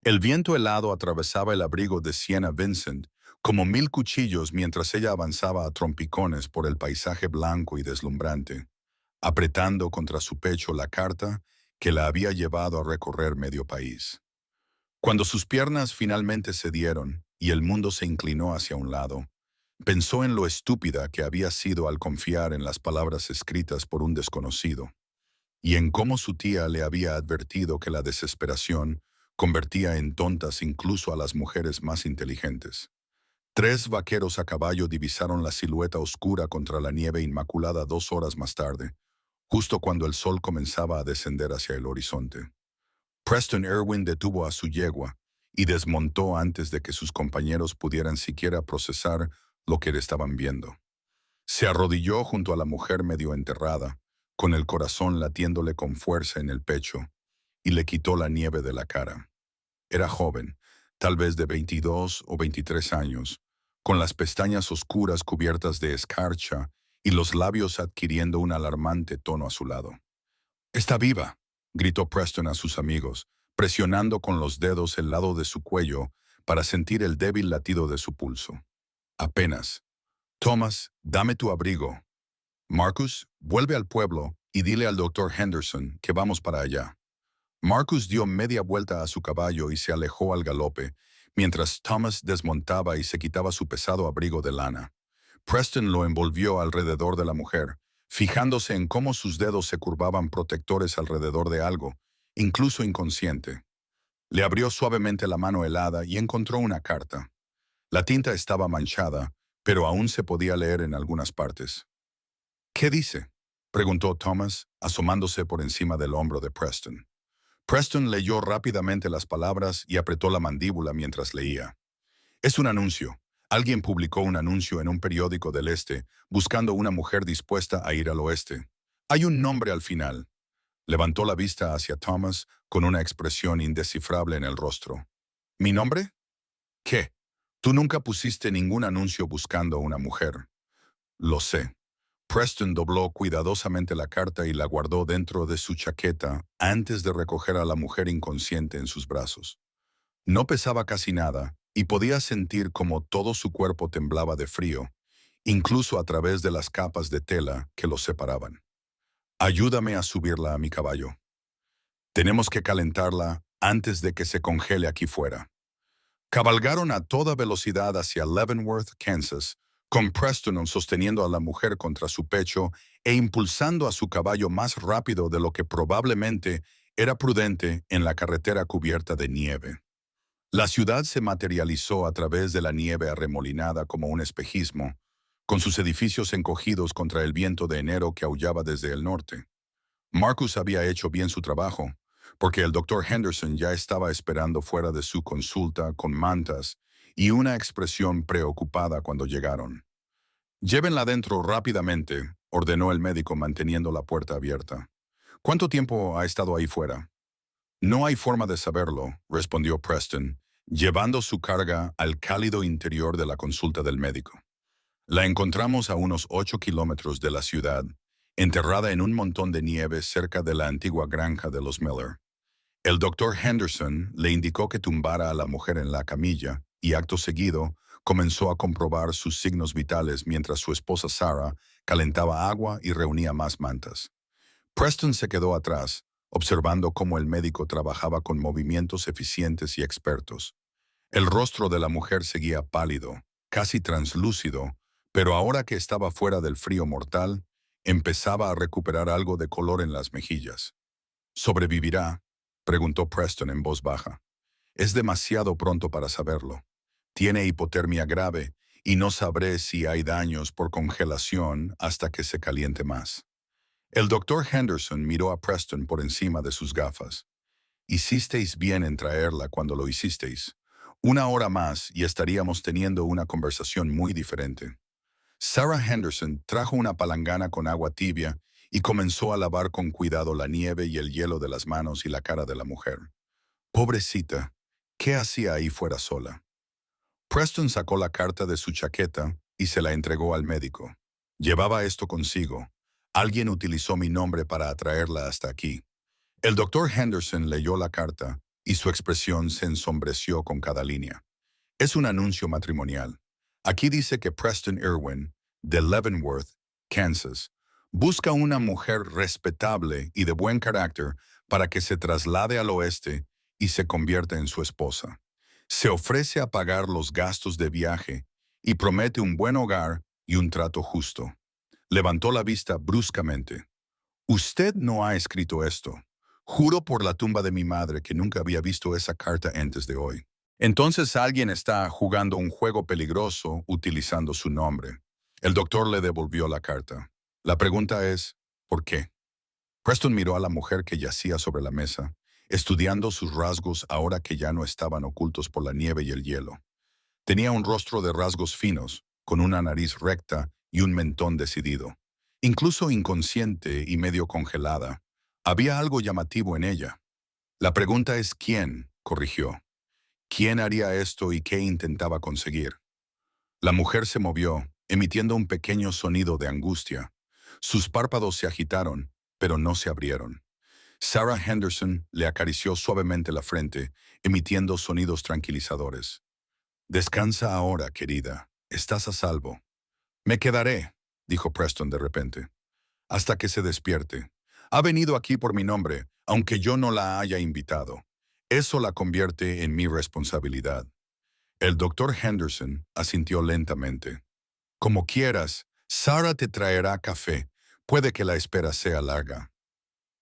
El viento helado atravesaba el abrigo de Sienna Vincent como 1000 cuchillos mientras ella avanzaba a trompicones por el paisaje blanco y deslumbrante, apretando contra su pecho la carta que la había llevado a recorrer medio país. Cuando sus piernas finalmente cedieron y el mundo se inclinó hacia un lado, pensó en lo estúpida que había sido al confiar en las palabras escritas por un desconocido, y en cómo su tía le había advertido que la desesperación convertía en tontas incluso a las mujeres más inteligentes. 3 vaqueros a caballo divisaron la silueta oscura contra la nieve inmaculada 2 horas más tarde, justo cuando el sol comenzaba a descender hacia el horizonte. Preston Irwin detuvo a su yegua y desmontó antes de que sus compañeros pudieran siquiera procesar lo que estaban viendo. Se arrodilló junto a la mujer medio enterrada, con el corazón latiéndole con fuerza en el pecho, y le quitó la nieve de la cara. Era joven, tal vez de 22 o 23 años, con las pestañas oscuras cubiertas de escarcha y los labios adquiriendo un alarmante tono azulado. «Está viva», gritó Preston a sus amigos, presionando con los dedos el lado de su cuello para sentir el débil latido de su pulso. «Apenas. Thomas, dame tu abrigo. Marcus, vuelve al pueblo y dile al doctor Henderson que vamos para allá». Marcus dio media vuelta a su caballo y se alejó al galope, mientras Thomas desmontaba y se quitaba su pesado abrigo de lana. Preston lo envolvió alrededor de la mujer, fijándose en cómo sus dedos se curvaban protectores alrededor de algo, incluso inconsciente. Le abrió suavemente la mano helada y encontró una carta. La tinta estaba manchada, pero aún se podía leer en algunas partes. «¿Qué dice?», preguntó Thomas, asomándose por encima del hombro de Preston. Preston leyó rápidamente las palabras y apretó la mandíbula mientras leía. «Es un anuncio. Alguien publicó un anuncio en un periódico del este buscando una mujer dispuesta a ir al oeste. Hay un nombre al final». Levantó la vista hacia Thomas con una expresión indescifrable en el rostro. «¿Mi nombre? ¿Qué? Tú nunca pusiste ningún anuncio buscando una mujer». «Lo sé». Preston dobló cuidadosamente la carta y la guardó dentro de su chaqueta antes de recoger a la mujer inconsciente en sus brazos. No pesaba casi nada y podía sentir como todo su cuerpo temblaba de frío, incluso a través de las capas de tela que los separaban. «Ayúdame a subirla a mi caballo. Tenemos que calentarla antes de que se congele aquí fuera». Cabalgaron a toda velocidad hacia Leavenworth, Kansas, con Preston sosteniendo a la mujer contra su pecho e impulsando a su caballo más rápido de lo que probablemente era prudente en la carretera cubierta de nieve. La ciudad se materializó a través de la nieve arremolinada como un espejismo, con sus edificios encogidos contra el viento de enero que aullaba desde el norte. Marcus había hecho bien su trabajo, porque el doctor Henderson ya estaba esperando fuera de su consulta con mantas y una expresión preocupada cuando llegaron. «Llévenla dentro rápidamente», ordenó el médico manteniendo la puerta abierta. «¿Cuánto tiempo ha estado ahí fuera?». «No hay forma de saberlo», respondió Preston, llevando su carga al cálido interior de la consulta del médico. «La encontramos a unos 8 kilómetros de la ciudad, enterrada en un montón de nieve cerca de la antigua granja de los Miller. El doctor Henderson le indicó que tumbara a la mujer en la camilla y acto seguido comenzó a comprobar sus signos vitales mientras su esposa Sarah calentaba agua y reunía más mantas. Preston se quedó atrás, observando cómo el médico trabajaba con movimientos eficientes y expertos. El rostro de la mujer seguía pálido, casi translúcido, pero ahora que estaba fuera del frío mortal, empezaba a recuperar algo de color en las mejillas. «¿Sobrevivirá?», preguntó Preston en voz baja. «Es demasiado pronto para saberlo. Tiene hipotermia grave y no sabré si hay daños por congelación hasta que se caliente más». El doctor Henderson miró a Preston por encima de sus gafas. «Hicisteis bien en traerla cuando lo hicisteis. 1 hora más y estaríamos teniendo una conversación muy diferente». Sarah Henderson trajo una palangana con agua tibia y comenzó a lavar con cuidado la nieve y el hielo de las manos y la cara de la mujer. «Pobrecita, ¿qué hacía ahí fuera sola?». Preston sacó la carta de su chaqueta y se la entregó al médico. «Llevaba esto consigo. Alguien utilizó mi nombre para atraerla hasta aquí». El doctor Henderson leyó la carta y su expresión se ensombreció con cada línea. Es un anuncio matrimonial. Aquí dice que Preston Irwin, de Leavenworth, Kansas, busca una mujer respetable y de buen carácter para que se traslade al oeste y se convierta en su esposa. Se ofrece a pagar los gastos de viaje y promete un buen hogar y un trato justo. Levantó la vista bruscamente. Usted no ha escrito esto. Juro por la tumba de mi madre que nunca había visto esa carta antes de hoy. Entonces alguien está jugando un juego peligroso utilizando su nombre. El doctor le devolvió la carta. La pregunta es, ¿por qué? Preston miró a la mujer que yacía sobre la mesa, estudiando sus rasgos ahora que ya no estaban ocultos por la nieve y el hielo. Tenía un rostro de rasgos finos, con una nariz recta y un mentón decidido. Incluso inconsciente y medio congelada, había algo llamativo en ella. La pregunta es ¿quién?, corrigió. ¿Quién haría esto y qué intentaba conseguir? La mujer se movió, emitiendo un pequeño sonido de angustia. Sus párpados se agitaron, pero no se abrieron. Sarah Henderson le acarició suavemente la frente, emitiendo sonidos tranquilizadores. Descansa ahora, querida. Estás a salvo. Me quedaré, dijo Preston de repente, hasta que se despierte. Ha venido aquí por mi nombre, aunque yo no la haya invitado. Eso la convierte en mi responsabilidad. El doctor Henderson asintió lentamente. Como quieras, Sarah te traerá café. Puede que la espera sea larga.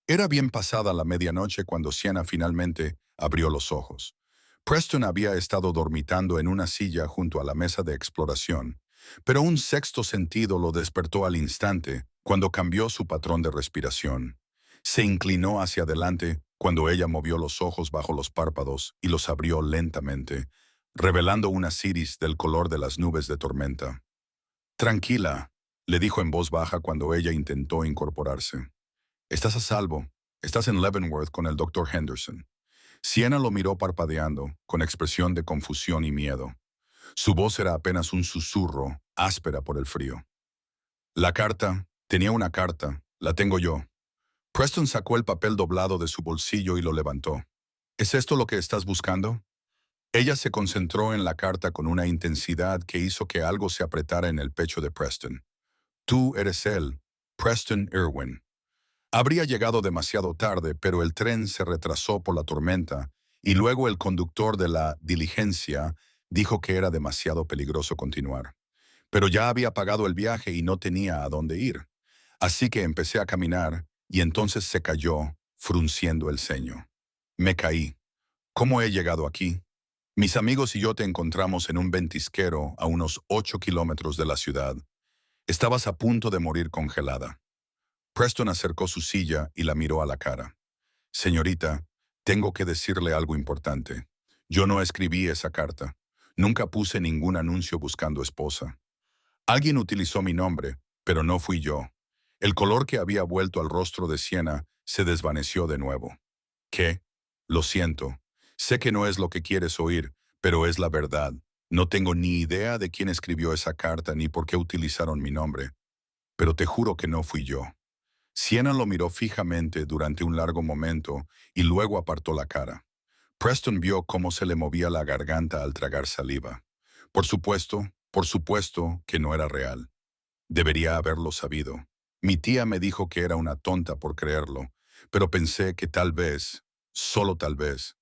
Era bien pasada la medianoche cuando Sienna finalmente abrió los ojos. Preston había estado dormitando en una silla junto a la mesa de exploración, pero un sexto sentido lo despertó al instante cuando cambió su patrón de respiración. Se inclinó hacia adelante cuando ella movió los ojos bajo los párpados y los abrió lentamente, revelando una iris del color de las nubes de tormenta. Tranquila, le dijo en voz baja cuando ella intentó incorporarse. Estás a salvo. Estás en Leavenworth con el doctor Henderson. Sienna lo miró parpadeando, con expresión de confusión y miedo. Su voz era apenas un susurro, áspera por el frío. La carta, tenía una carta, la tengo yo. Preston sacó el papel doblado de su bolsillo y lo levantó. ¿Es esto lo que estás buscando? Ella se concentró en la carta con una intensidad que hizo que algo se apretara en el pecho de Preston. Tú eres él, Preston Irwin. Habría llegado demasiado tarde, pero el tren se retrasó por la tormenta y luego el conductor de la diligencia dijo que era demasiado peligroso continuar. Pero ya había pagado el viaje y no tenía a dónde ir. Así que empecé a caminar y entonces se cayó, frunciendo el ceño. Me caí. ¿Cómo he llegado aquí? Mis amigos y yo te encontramos en un ventisquero a unos 8 kilómetros de la ciudad. Estabas a punto de morir congelada. Preston acercó su silla y la miró a la cara. Señorita, tengo que decirle algo importante. Yo no escribí esa carta. Nunca puse ningún anuncio buscando esposa. Alguien utilizó mi nombre, pero no fui yo. El color que había vuelto al rostro de Sienna se desvaneció de nuevo. ¿Qué? Lo siento. Sé que no es lo que quieres oír, pero es la verdad. No tengo ni idea de quién escribió esa carta ni por qué utilizaron mi nombre. Pero te juro que no fui yo. Sienna lo miró fijamente durante un largo momento y luego apartó la cara. Preston vio cómo se le movía la garganta al tragar saliva. Por supuesto que no era real. Debería haberlo sabido. Mi tía me dijo que era una tonta por creerlo, pero pensé que tal vez, solo tal vez.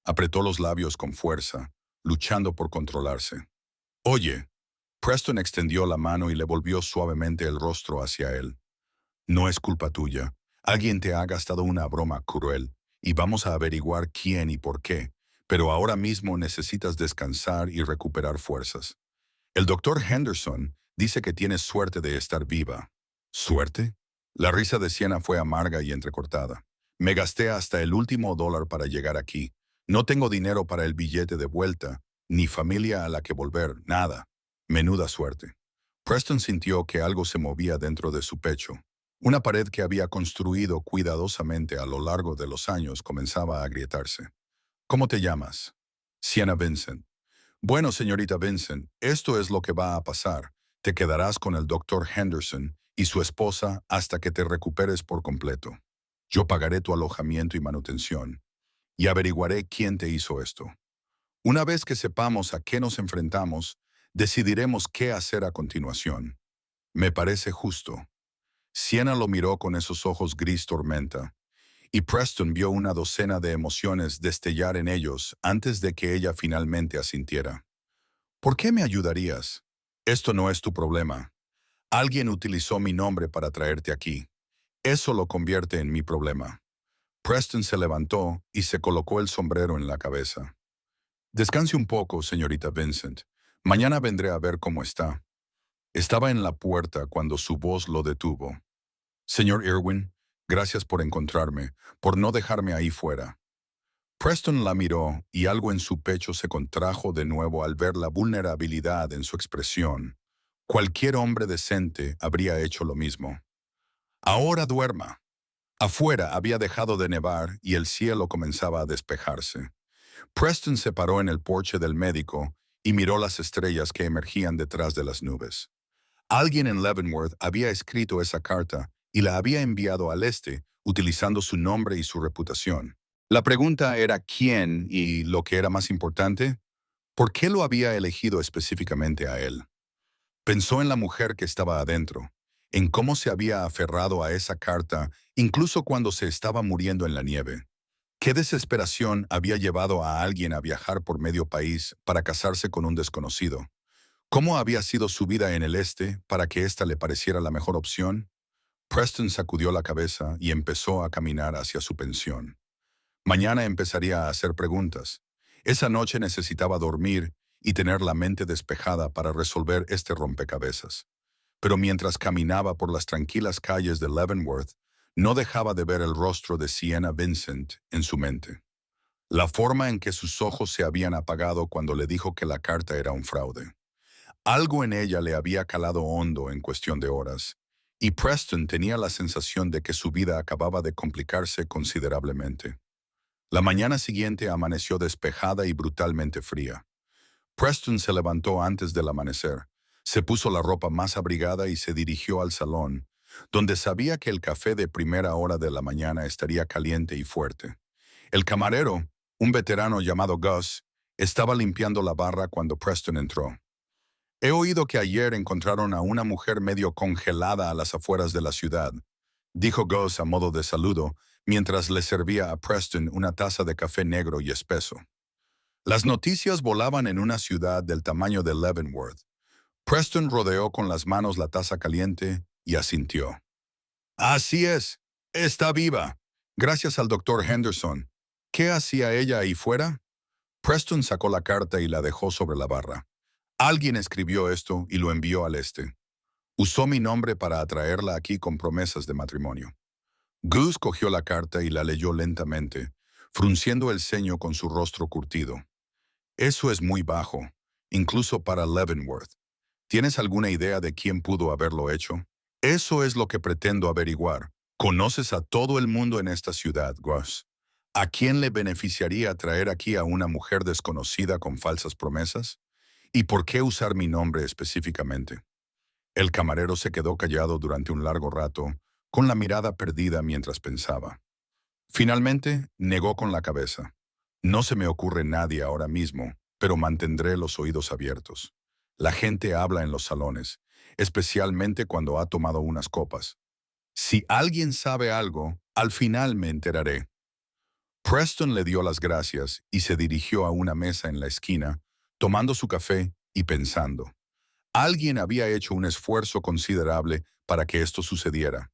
Apretó los labios con fuerza, luchando por controlarse. Oye, Preston extendió la mano y le volvió suavemente el rostro hacia él. No es culpa tuya. Alguien te ha gastado una broma cruel y vamos a averiguar quién y por qué, pero ahora mismo necesitas descansar y recuperar fuerzas. El doctor Henderson dice que tienes suerte de estar viva. ¿Suerte? La risa de Sienna fue amarga y entrecortada. Me gasté hasta el último dólar para llegar aquí. No tengo dinero para el billete de vuelta, ni familia a la que volver, nada. Menuda suerte. Preston sintió que algo se movía dentro de su pecho. Una pared que había construido cuidadosamente a lo largo de los años comenzaba a agrietarse. ¿Cómo te llamas? Sienna Vincent. Bueno, señorita Vincent, esto es lo que va a pasar. Te quedarás con el doctor Henderson y su esposa hasta que te recuperes por completo. Yo pagaré tu alojamiento y manutención. y averiguaré quién te hizo esto. Una vez que sepamos a qué nos enfrentamos, decidiremos qué hacer a continuación. Me parece justo. Siena lo miró con esos ojos gris tormenta, y Preston vio una docena de emociones destellar en ellos antes de que ella finalmente asintiera. ¿Por qué me ayudarías? Esto no es tu problema. Alguien utilizó mi nombre para traerte aquí. Eso lo convierte en mi problema. Preston se levantó y se colocó el sombrero en la cabeza. Descanse un poco, señorita Vincent. Mañana vendré a ver cómo está. Estaba en la puerta cuando su voz lo detuvo. Señor Irwin, gracias por encontrarme, por no dejarme ahí fuera. Preston la miró y algo en su pecho se contrajo de nuevo al ver la vulnerabilidad en su expresión. Cualquier hombre decente habría hecho lo mismo. Ahora duerma. Afuera había dejado de nevar y el cielo comenzaba a despejarse. Preston se paró en el porche del médico y miró las estrellas que emergían detrás de las nubes. Alguien en Leavenworth había escrito esa carta y la había enviado al este, utilizando su nombre y su reputación. La pregunta era quién y, lo que era más importante, ¿por qué lo había elegido específicamente a él? Pensó en la mujer que estaba adentro, en cómo se había aferrado a esa carta incluso cuando se estaba muriendo en la nieve. ¿Qué desesperación había llevado a alguien a viajar por medio país para casarse con un desconocido? ¿Cómo había sido su vida en el este para que ésta le pareciera la mejor opción? Preston sacudió la cabeza y empezó a caminar hacia su pensión. Mañana empezaría a hacer preguntas. Esa noche necesitaba dormir y tener la mente despejada para resolver este rompecabezas. Pero mientras caminaba por las tranquilas calles de Leavenworth, no dejaba de ver el rostro de Siena Vincent en su mente. La forma en que sus ojos se habían apagado cuando le dijo que la carta era un fraude. Algo en ella le había calado hondo en cuestión de horas, y Preston tenía la sensación de que su vida acababa de complicarse considerablemente. La mañana siguiente amaneció despejada y brutalmente fría. Preston se levantó antes del amanecer, se puso la ropa más abrigada y se dirigió al salón, donde sabía que el café de primera hora de la mañana estaría caliente y fuerte. El camarero, un veterano llamado Gus, estaba limpiando la barra cuando Preston entró. He oído que ayer encontraron a una mujer medio congelada a las afueras de la ciudad, dijo Gus a modo de saludo, mientras le servía a Preston una taza de café negro y espeso. Las noticias volaban en una ciudad del tamaño de Leavenworth. Preston rodeó con las manos la taza caliente y asintió. Así es, está viva. Gracias al doctor Henderson. ¿Qué hacía ella ahí fuera? Preston sacó la carta y la dejó sobre la barra. Alguien escribió esto y lo envió al este. Usó mi nombre para atraerla aquí con promesas de matrimonio. Gus cogió la carta y la leyó lentamente, frunciendo el ceño con su rostro curtido. Eso es muy bajo, incluso para Leavenworth. ¿Tienes alguna idea de quién pudo haberlo hecho? Eso es lo que pretendo averiguar. ¿Conoces a todo el mundo en esta ciudad, Gus? ¿A quién le beneficiaría traer aquí a una mujer desconocida con falsas promesas? ¿Y por qué usar mi nombre específicamente? El camarero se quedó callado durante un largo rato, con la mirada perdida mientras pensaba. Finalmente, negó con la cabeza. No se me ocurre nadie ahora mismo, pero mantendré los oídos abiertos. La gente habla en los salones, especialmente cuando ha tomado unas copas. Si alguien sabe algo, al final me enteraré. Preston le dio las gracias y se dirigió a una mesa en la esquina, tomando su café y pensando. Alguien había hecho un esfuerzo considerable para que esto sucediera.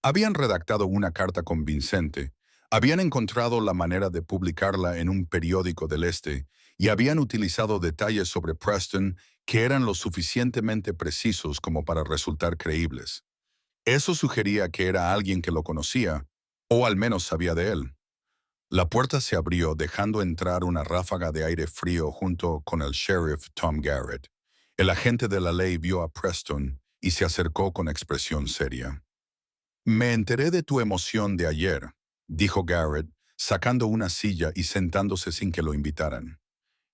Habían redactado una carta convincente, habían encontrado la manera de publicarla en un periódico del Este y habían utilizado detalles sobre Preston que eran lo suficientemente precisos como para resultar creíbles. Eso sugería que era alguien que lo conocía, o al menos sabía de él. La puerta se abrió dejando entrar una ráfaga de aire frío junto con el sheriff Tom Garrett. El agente de la ley vio a Preston y se acercó con expresión seria. Me enteré de tu emoción de ayer, dijo Garrett, sacando una silla y sentándose sin que lo invitaran.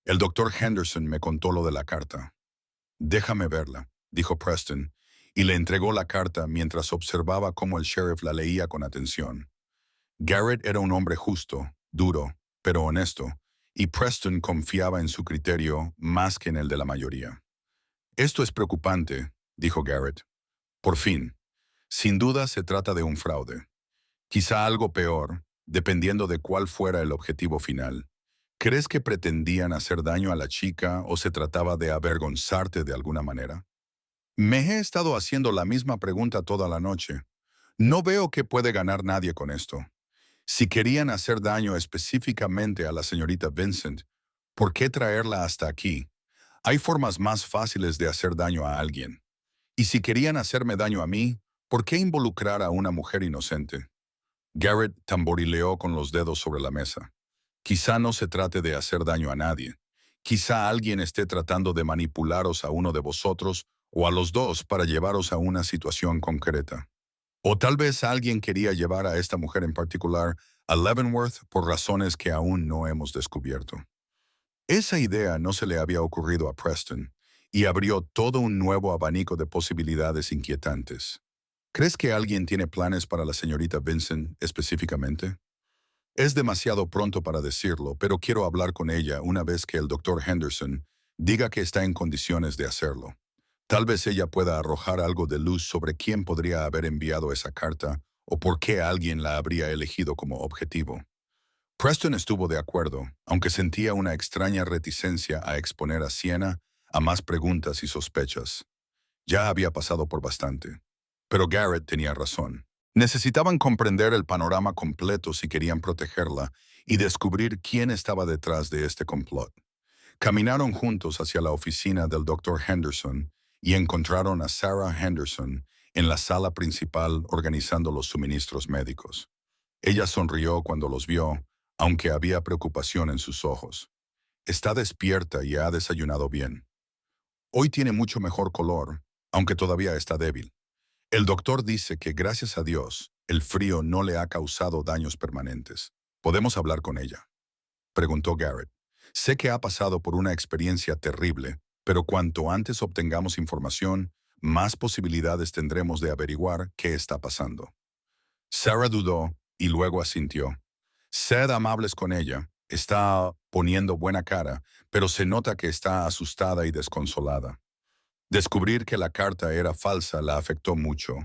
El doctor Henderson me contó lo de la carta. Déjame verla, dijo Preston, y le entregó la carta mientras observaba cómo el sheriff la leía con atención. Garrett era un hombre justo, duro, pero honesto, y Preston confiaba en su criterio más que en el de la mayoría. Esto es preocupante, dijo Garrett. Por fin, sin duda se trata de un fraude. Quizá algo peor, dependiendo de cuál fuera el objetivo final. ¿Crees que pretendían hacer daño a la chica o se trataba de avergonzarte de alguna manera? Me he estado haciendo la misma pregunta toda la noche. No veo que puede ganar nadie con esto. Si querían hacer daño específicamente a la señorita Vincent, ¿por qué traerla hasta aquí? Hay formas más fáciles de hacer daño a alguien. Y si querían hacerme daño a mí, ¿por qué involucrar a una mujer inocente? Garrett tamborileó con los dedos sobre la mesa. Quizá no se trate de hacer daño a nadie. Quizá alguien esté tratando de manipularos a uno de vosotros o a los dos para llevaros a una situación concreta. O tal vez alguien quería llevar a esta mujer en particular a Leavenworth por razones que aún no hemos descubierto. Esa idea no se le había ocurrido a Preston y abrió todo un nuevo abanico de posibilidades inquietantes. ¿Crees que alguien tiene planes para la señorita Vincent específicamente? Es demasiado pronto para decirlo, pero quiero hablar con ella una vez que el doctor Henderson diga que está en condiciones de hacerlo. Tal vez ella pueda arrojar algo de luz sobre quién podría haber enviado esa carta o por qué alguien la habría elegido como objetivo. Preston estuvo de acuerdo, aunque sentía una extraña reticencia a exponer a Siena a más preguntas y sospechas. Ya había pasado por bastante. Pero Garrett tenía razón. Necesitaban comprender el panorama completo si querían protegerla y descubrir quién estaba detrás de este complot. Caminaron juntos hacia la oficina del Dr. Henderson y encontraron a Sarah Henderson en la sala principal organizando los suministros médicos. Ella sonrió cuando los vio, aunque había preocupación en sus ojos. Está despierta y ha desayunado bien. Hoy tiene mucho mejor color, aunque todavía está débil. El doctor dice que, gracias a Dios, el frío no le ha causado daños permanentes. ¿Podemos hablar con ella?, preguntó Garrett. Sé que ha pasado por una experiencia terrible, pero cuanto antes obtengamos información, más posibilidades tendremos de averiguar qué está pasando. Sarah dudó y luego asintió. Sed amables con ella. Está poniendo buena cara, pero se nota que está asustada y desconsolada. Descubrir que la carta era falsa la afectó mucho.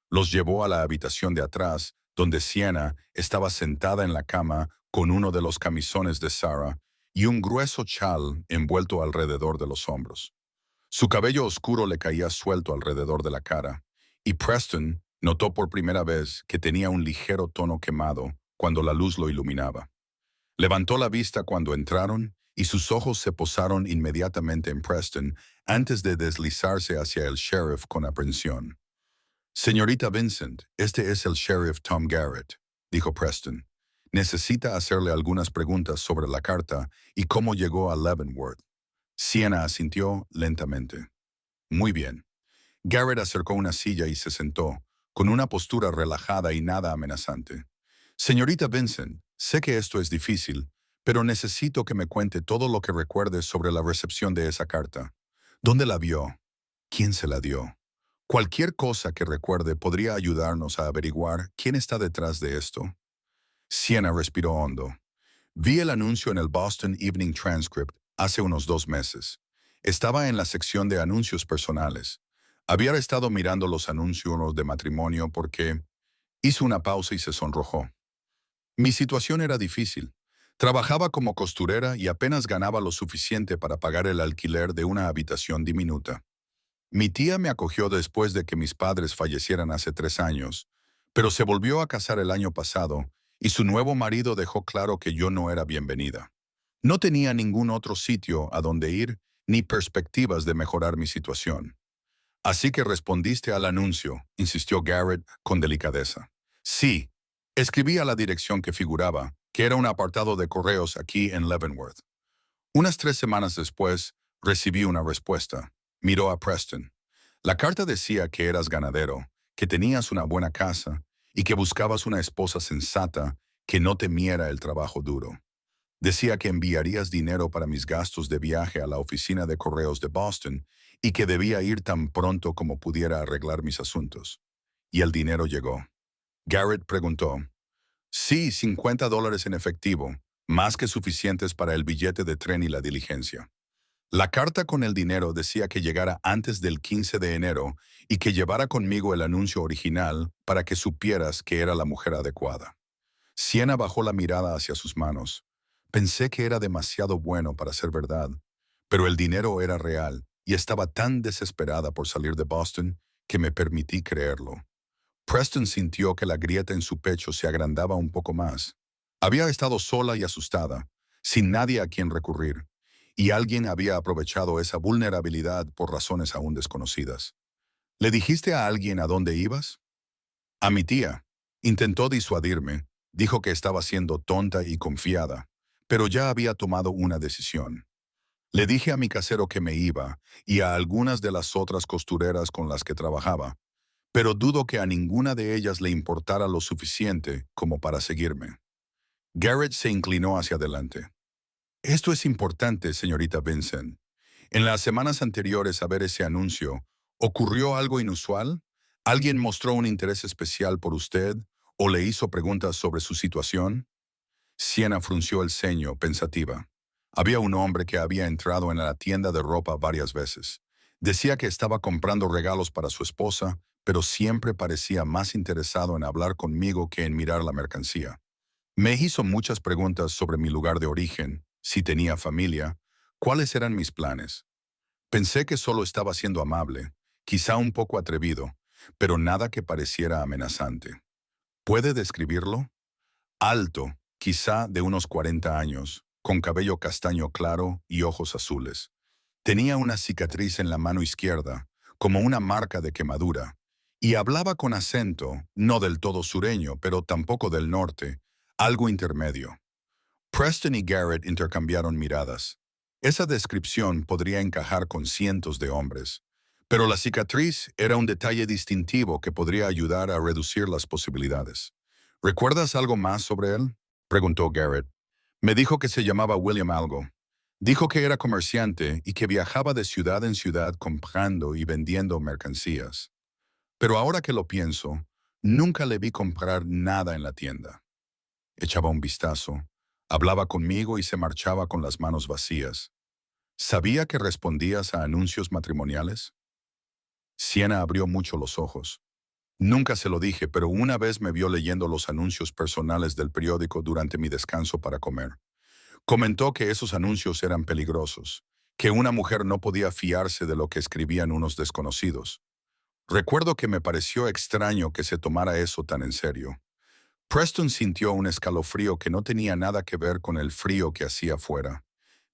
Los llevó a la habitación de atrás, donde Sienna estaba sentada en la cama con uno de los camisones de Sarah y un grueso chal envuelto alrededor de los hombros. Su cabello oscuro le caía suelto alrededor de la cara, y Preston notó por primera vez que tenía un ligero tono quemado cuando la luz lo iluminaba. Levantó la vista cuando entraron y sus ojos se posaron inmediatamente en Preston antes de deslizarse hacia el sheriff con aprensión. Señorita Vincent, este es el sheriff Tom Garrett, dijo Preston. Necesita hacerle algunas preguntas sobre la carta y cómo llegó a Leavenworth. Sienna asintió lentamente. Muy bien. Garrett acercó una silla y se sentó, con una postura relajada y nada amenazante. Señorita Vincent, sé que esto es difícil, pero necesito que me cuente todo lo que recuerde sobre la recepción de esa carta. ¿Dónde la vio? ¿Quién se la dio? Cualquier cosa que recuerde podría ayudarnos a averiguar quién está detrás de esto. Sienna respiró hondo. Vi el anuncio en el Boston Evening Transcript hace unos 2 meses. Estaba en la sección de anuncios personales. Había estado mirando los anuncios de matrimonio porque hizo una pausa y se sonrojó. Mi situación era difícil. Trabajaba como costurera y apenas ganaba lo suficiente para pagar el alquiler de una habitación diminuta. Mi tía me acogió después de que mis padres fallecieran hace 3 años, pero se volvió a casar el año pasado y su nuevo marido dejó claro que yo no era bienvenida. No tenía ningún otro sitio a donde ir ni perspectivas de mejorar mi situación. Así que respondiste al anuncio, insistió Garrett con delicadeza. Sí, escribí a la dirección que figuraba, que era un apartado de correos aquí en Leavenworth. Unas 3 semanas después, recibí una respuesta. Miró a Preston. La carta decía que eras ganadero, que tenías una buena casa y que buscabas una esposa sensata que no temiera el trabajo duro. Decía que enviarías dinero para mis gastos de viaje a la oficina de correos de Boston y que debía ir tan pronto como pudiera arreglar mis asuntos. Y el dinero llegó. Garrett preguntó. Sí, $50 en efectivo, más que suficientes para el billete de tren y la diligencia. La carta con el dinero decía que llegara antes del 15 de enero y que llevara conmigo el anuncio original para que supieras que era la mujer adecuada. Siena bajó la mirada hacia sus manos. Pensé que era demasiado bueno para ser verdad, pero el dinero era real y estaba tan desesperada por salir de Boston que me permití creerlo. Preston sintió que la grieta en su pecho se agrandaba un poco más. Había estado sola y asustada, sin nadie a quien recurrir, y alguien había aprovechado esa vulnerabilidad por razones aún desconocidas. ¿Le dijiste a alguien a dónde ibas? A mi tía. Intentó disuadirme, dijo que estaba siendo tonta y confiada, pero ya había tomado una decisión. Le dije a mi casero que me iba y a algunas de las otras costureras con las que trabajaba, pero dudo que a ninguna de ellas le importara lo suficiente como para seguirme. Garrett se inclinó hacia adelante. Esto es importante, señorita Vincent. En las semanas anteriores a ver ese anuncio, ¿ocurrió algo inusual? ¿Alguien mostró un interés especial por usted o le hizo preguntas sobre su situación? Siena frunció el ceño, pensativa. Había un hombre que había entrado en la tienda de ropa varias veces. Decía que estaba comprando regalos para su esposa, pero siempre parecía más interesado en hablar conmigo que en mirar la mercancía. Me hizo muchas preguntas sobre mi lugar de origen, si tenía familia, cuáles eran mis planes. Pensé que solo estaba siendo amable, quizá un poco atrevido, pero nada que pareciera amenazante. ¿Puede describirlo? Alto, quizá de unos 40 años, con cabello castaño claro y ojos azules. Tenía una cicatriz en la mano izquierda, como una marca de quemadura, y hablaba con acento, no del todo sureño, pero tampoco del norte, algo intermedio. Preston y Garrett intercambiaron miradas. Esa descripción podría encajar con cientos de hombres, pero la cicatriz era un detalle distintivo que podría ayudar a reducir las posibilidades. ¿Recuerdas algo más sobre él? Preguntó Garrett. Me dijo que se llamaba William algo. Dijo que era comerciante y que viajaba de ciudad en ciudad comprando y vendiendo mercancías. Pero ahora que lo pienso, nunca le vi comprar nada en la tienda. Echaba un vistazo, hablaba conmigo y se marchaba con las manos vacías. ¿Sabía que respondías a anuncios matrimoniales? Siena abrió mucho los ojos. Nunca se lo dije, pero una vez me vio leyendo los anuncios personales del periódico durante mi descanso para comer. Comentó que esos anuncios eran peligrosos, que una mujer no podía fiarse de lo que escribían unos desconocidos. Recuerdo que me pareció extraño que se tomara eso tan en serio. Preston sintió un escalofrío que no tenía nada que ver con el frío que hacía fuera.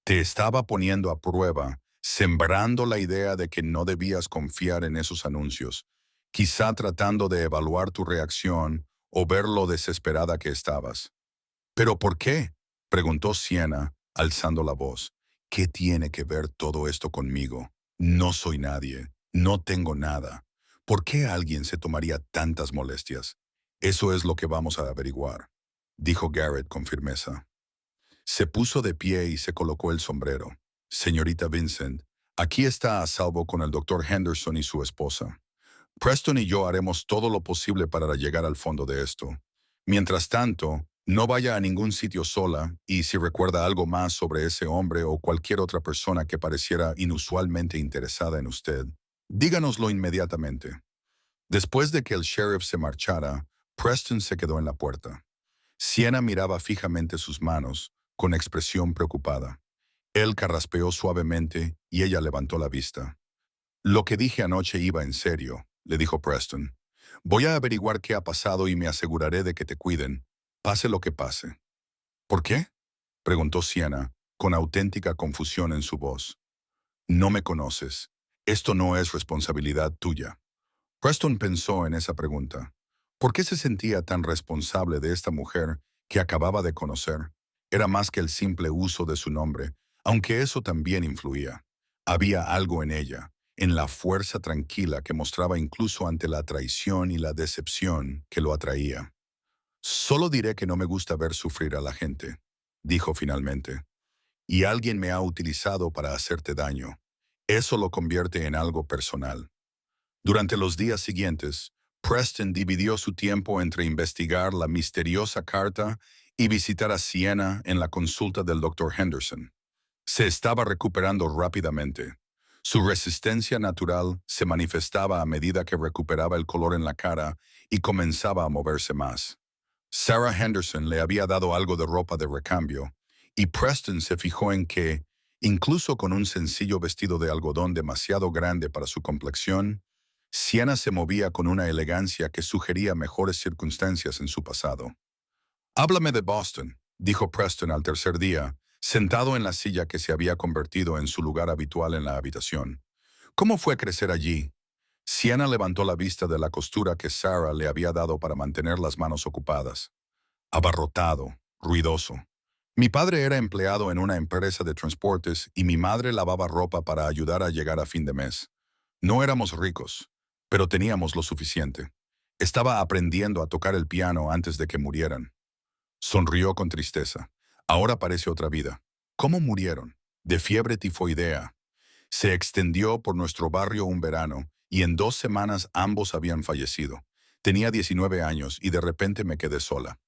Te estaba poniendo a prueba, sembrando la idea de que no debías confiar en esos anuncios, quizá tratando de evaluar tu reacción o ver lo desesperada que estabas. ¿Pero por qué? Preguntó Siena, alzando la voz. ¿Qué tiene que ver todo esto conmigo? No soy nadie, no tengo nada. ¿Por qué alguien se tomaría tantas molestias? Eso es lo que vamos a averiguar, dijo Garrett con firmeza. Se puso de pie y se colocó el sombrero. Señorita Vincent, aquí está a salvo con el doctor Henderson y su esposa. Preston y yo haremos todo lo posible para llegar al fondo de esto. Mientras tanto, no vaya a ningún sitio sola y si recuerda algo más sobre ese hombre o cualquier otra persona que pareciera inusualmente interesada en usted, díganoslo inmediatamente. Después de que el sheriff se marchara, Preston se quedó en la puerta. Siena miraba fijamente sus manos, con expresión preocupada. Él carraspeó suavemente y ella levantó la vista. Lo que dije anoche iba en serio, le dijo Preston. Voy a averiguar qué ha pasado y me aseguraré de que te cuiden, pase lo que pase. ¿Por qué? Preguntó Siena, con auténtica confusión en su voz. No me conoces. Esto no es responsabilidad tuya. Preston pensó en esa pregunta. ¿Por qué se sentía tan responsable de esta mujer que acababa de conocer? Era más que el simple uso de su nombre, aunque eso también influía. Había algo en ella, en la fuerza tranquila que mostraba incluso ante la traición y la decepción que lo atraía. Solo diré que no me gusta ver sufrir a la gente, dijo finalmente. Y alguien me ha utilizado para hacerte daño. Eso lo convierte en algo personal. Durante los días siguientes, Preston dividió su tiempo entre investigar la misteriosa carta y visitar a Sienna en la consulta del Dr. Henderson. Se estaba recuperando rápidamente. Su resistencia natural se manifestaba a medida que recuperaba el color en la cara y comenzaba a moverse más. Sarah Henderson le había dado algo de ropa de recambio, y Preston se fijó en que, incluso con un sencillo vestido de algodón demasiado grande para su complexión, Sienna se movía con una elegancia que sugería mejores circunstancias en su pasado. «Háblame de Boston», dijo Preston al tercer día, sentado en la silla que se había convertido en su lugar habitual en la habitación. «¿Cómo fue crecer allí?» Sienna levantó la vista de la costura que Sarah le había dado para mantener las manos ocupadas. «Abarrotado, ruidoso. Mi padre era empleado en una empresa de transportes y mi madre lavaba ropa para ayudar a llegar a fin de mes. No éramos ricos, pero teníamos lo suficiente. Estaba aprendiendo a tocar el piano antes de que murieran». Sonrió con tristeza. «Ahora parece otra vida». «¿Cómo murieron?» «De fiebre tifoidea. Se extendió por nuestro barrio un verano y en 2 semanas ambos habían fallecido. Tenía 19 años y de repente me quedé sola.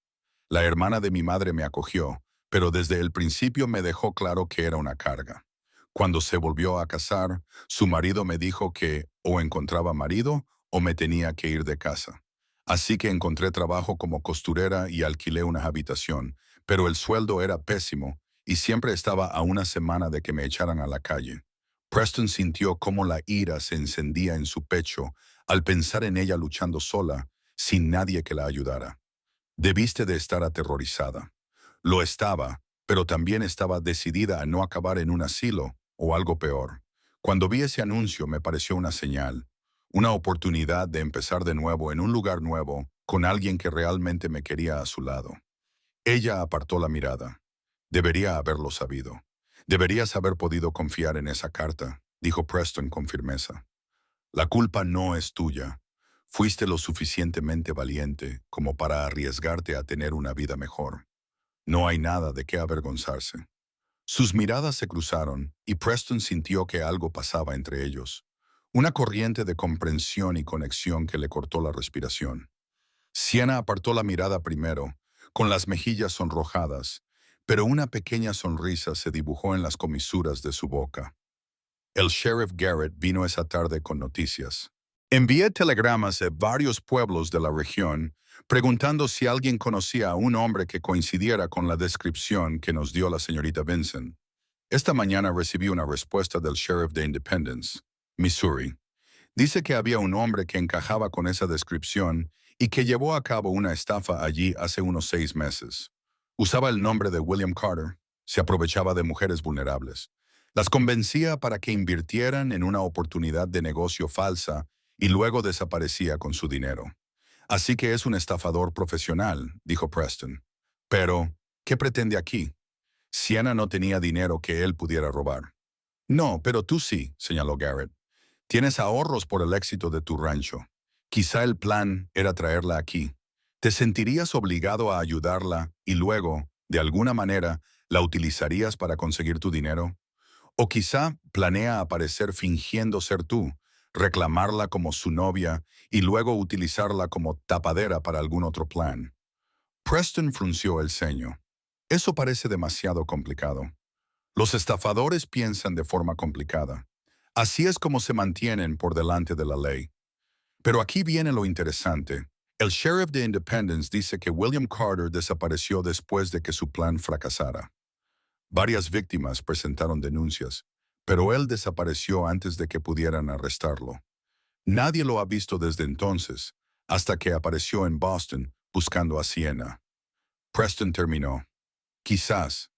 La hermana de mi madre me acogió, pero desde el principio me dejó claro que era una carga. Cuando se volvió a casar, su marido me dijo que o encontraba marido o me tenía que ir de casa. Así que encontré trabajo como costurera y alquilé una habitación, pero el sueldo era pésimo y siempre estaba a una semana de que me echaran a la calle. Preston sintió cómo la ira se encendía en su pecho al pensar en ella luchando sola, sin nadie que la ayudara. Debiste de estar aterrorizada. Lo estaba, pero también estaba decidida a no acabar en un asilo o algo peor. Cuando vi ese anuncio me pareció una señal, una oportunidad de empezar de nuevo en un lugar nuevo, con alguien que realmente me quería a su lado. Ella apartó la mirada. Debería haberlo sabido. Deberías haber podido confiar en esa carta, dijo Preston con firmeza. La culpa no es tuya. Fuiste lo suficientemente valiente como para arriesgarte a tener una vida mejor. No hay nada de qué avergonzarse. Sus miradas se cruzaron y Preston sintió que algo pasaba entre ellos. Una corriente de comprensión y conexión que le cortó la respiración. Sienna apartó la mirada primero, con las mejillas sonrojadas, pero una pequeña sonrisa se dibujó en las comisuras de su boca. El sheriff Garrett vino esa tarde con noticias. Envié telegramas a varios pueblos de la región preguntando si alguien conocía a un hombre que coincidiera con la descripción que nos dio la señorita Vincent. Esta mañana recibí una respuesta del sheriff de Independence, Missouri. Dice que había un hombre que encajaba con esa descripción y que llevó a cabo una estafa allí hace unos 6 meses. Usaba el nombre de William Carter, se aprovechaba de mujeres vulnerables. Las convencía para que invirtieran en una oportunidad de negocio falsa y luego desaparecía con su dinero. Así que es un estafador profesional, dijo Preston. Pero, ¿qué pretende aquí? Sienna no tenía dinero que él pudiera robar. No, pero tú sí, señaló Garrett. Tienes ahorros por el éxito de tu rancho. Quizá el plan era traerla aquí. ¿Te sentirías obligado a ayudarla y luego, de alguna manera, la utilizarías para conseguir tu dinero? O quizá planea aparecer fingiendo ser tú, reclamarla como su novia y luego utilizarla como tapadera para algún otro plan. Preston frunció el ceño. Eso parece demasiado complicado. Los estafadores piensan de forma complicada. Así es como se mantienen por delante de la ley. Pero aquí viene lo interesante. El sheriff de Independence dice que William Carter desapareció después de que su plan fracasara. Varias víctimas presentaron denuncias, pero él desapareció antes de que pudieran arrestarlo. Nadie lo ha visto desde entonces, hasta que apareció en Boston buscando a Sienna. Preston terminó. Quizás,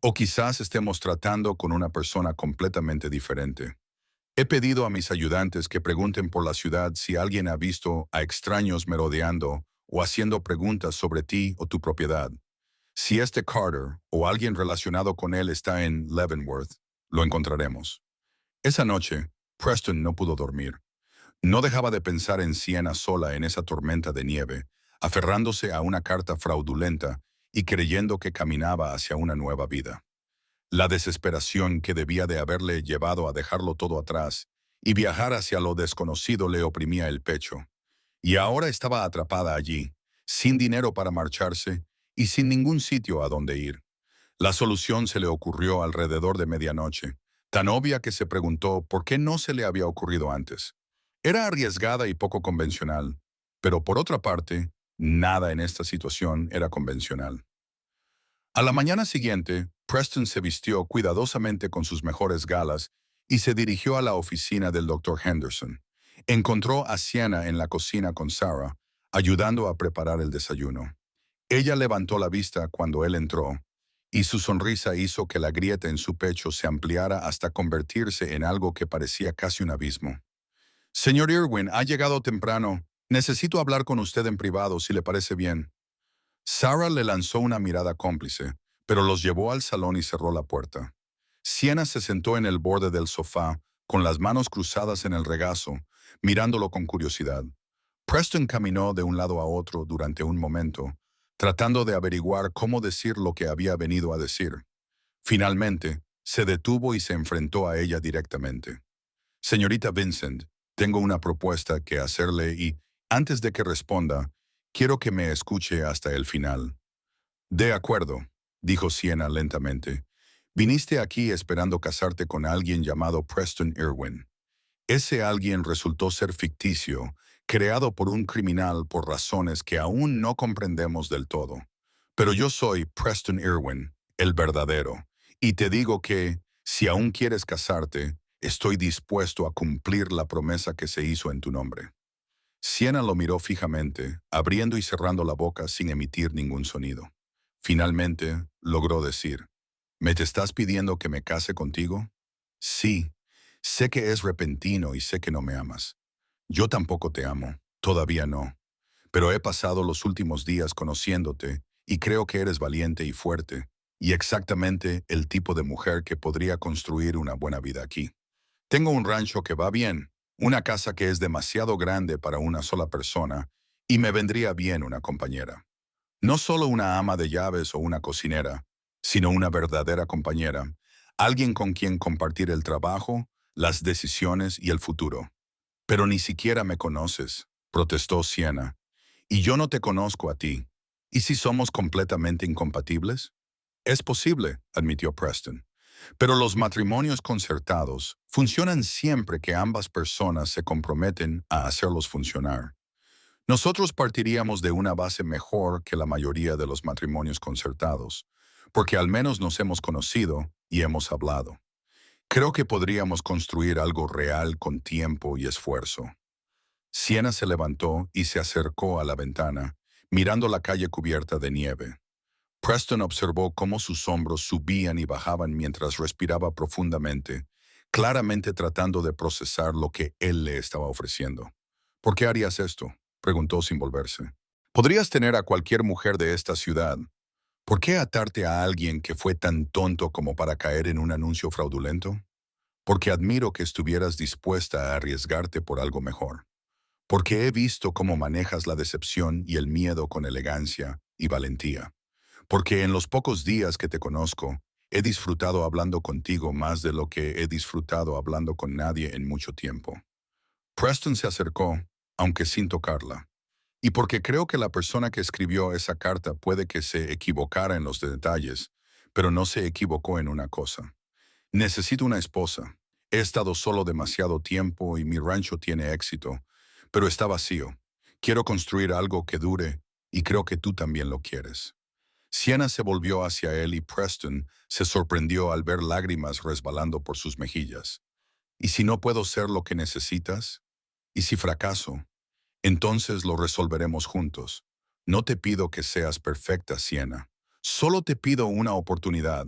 o quizás estemos tratando con una persona completamente diferente. He pedido a mis ayudantes que pregunten por la ciudad si alguien ha visto a extraños merodeando o haciendo preguntas sobre ti o tu propiedad. Si este Carter o alguien relacionado con él está en Leavenworth, lo encontraremos. Esa noche, Preston no pudo dormir. No dejaba de pensar en Sienna sola en esa tormenta de nieve, aferrándose a una carta fraudulenta y creyendo que caminaba hacia una nueva vida. La desesperación que debía de haberle llevado a dejarlo todo atrás y viajar hacia lo desconocido le oprimía el pecho. Y ahora estaba atrapada allí, sin dinero para marcharse y sin ningún sitio a donde ir. La solución se le ocurrió alrededor de medianoche, tan obvia que se preguntó por qué no se le había ocurrido antes. Era arriesgada y poco convencional, pero por otra parte, nada en esta situación era convencional. A la mañana siguiente, Preston se vistió cuidadosamente con sus mejores galas y se dirigió a la oficina del Dr. Henderson. Encontró a Sienna en la cocina con Sarah, ayudando a preparar el desayuno. Ella levantó la vista cuando él entró, y su sonrisa hizo que la grieta en su pecho se ampliara hasta convertirse en algo que parecía casi un abismo. Señor Irwin, ha llegado temprano. Necesito hablar con usted en privado, si le parece bien. Sarah le lanzó una mirada cómplice, pero los llevó al salón y cerró la puerta. Sienna se sentó en el borde del sofá, con las manos cruzadas en el regazo, mirándolo con curiosidad. Preston caminó de un lado a otro durante un momento, tratando de averiguar cómo decir lo que había venido a decir. Finalmente, se detuvo y se enfrentó a ella directamente. Señorita Vincent, tengo una propuesta que hacerle y, antes de que responda, quiero que me escuche hasta el final. De acuerdo, dijo Sienna lentamente. Viniste aquí esperando casarte con alguien llamado Preston Irwin. Ese alguien resultó ser ficticio, creado por un criminal por razones que aún no comprendemos del todo. Pero yo soy Preston Irwin, el verdadero, y te digo que, si aún quieres casarte, estoy dispuesto a cumplir la promesa que se hizo en tu nombre. Sienna lo miró fijamente, abriendo y cerrando la boca sin emitir ningún sonido. Finalmente, logró decir, ¿me te estás pidiendo que me case contigo? Sí, sé que es repentino y sé que no me amas. Yo tampoco te amo, todavía no. Pero he pasado los últimos días conociéndote y creo que eres valiente y fuerte, y exactamente el tipo de mujer que podría construir una buena vida aquí. Tengo un rancho que va bien, una casa que es demasiado grande para una sola persona, y me vendría bien una compañera. No solo una ama de llaves o una cocinera, sino una verdadera compañera, alguien con quien compartir el trabajo, las decisiones y el futuro. Pero ni siquiera me conoces, protestó Sienna. Y yo no te conozco a ti. ¿Y si somos completamente incompatibles? Es posible, admitió Preston. Pero los matrimonios concertados funcionan siempre que ambas personas se comprometen a hacerlos funcionar. Nosotros partiríamos de una base mejor que la mayoría de los matrimonios concertados, porque al menos nos hemos conocido y hemos hablado. Creo que podríamos construir algo real con tiempo y esfuerzo. Sienna se levantó y se acercó a la ventana, mirando la calle cubierta de nieve. Preston observó cómo sus hombros subían y bajaban mientras respiraba profundamente, claramente tratando de procesar lo que él le estaba ofreciendo. ¿Por qué harías esto?, preguntó sin volverse. Podrías tener a cualquier mujer de esta ciudad. ¿Por qué atarte a alguien que fue tan tonto como para caer en un anuncio fraudulento? Porque admiro que estuvieras dispuesta a arriesgarte por algo mejor. Porque he visto cómo manejas la decepción y el miedo con elegancia y valentía. Porque en los pocos días que te conozco, he disfrutado hablando contigo más de lo que he disfrutado hablando con nadie en mucho tiempo. Preston se acercó, aunque sin tocarla. Y porque creo que la persona que escribió esa carta puede que se equivocara en los detalles, pero no se equivocó en una cosa. Necesito una esposa. He estado solo demasiado tiempo y mi rancho tiene éxito, pero está vacío. Quiero construir algo que dure y creo que tú también lo quieres. Sienna se volvió hacia él y Preston se sorprendió al ver lágrimas resbalando por sus mejillas. ¿Y si no puedo ser lo que necesitas? ¿Y si fracaso? Entonces lo resolveremos juntos. No te pido que seas perfecta, Sienna. Solo te pido una oportunidad.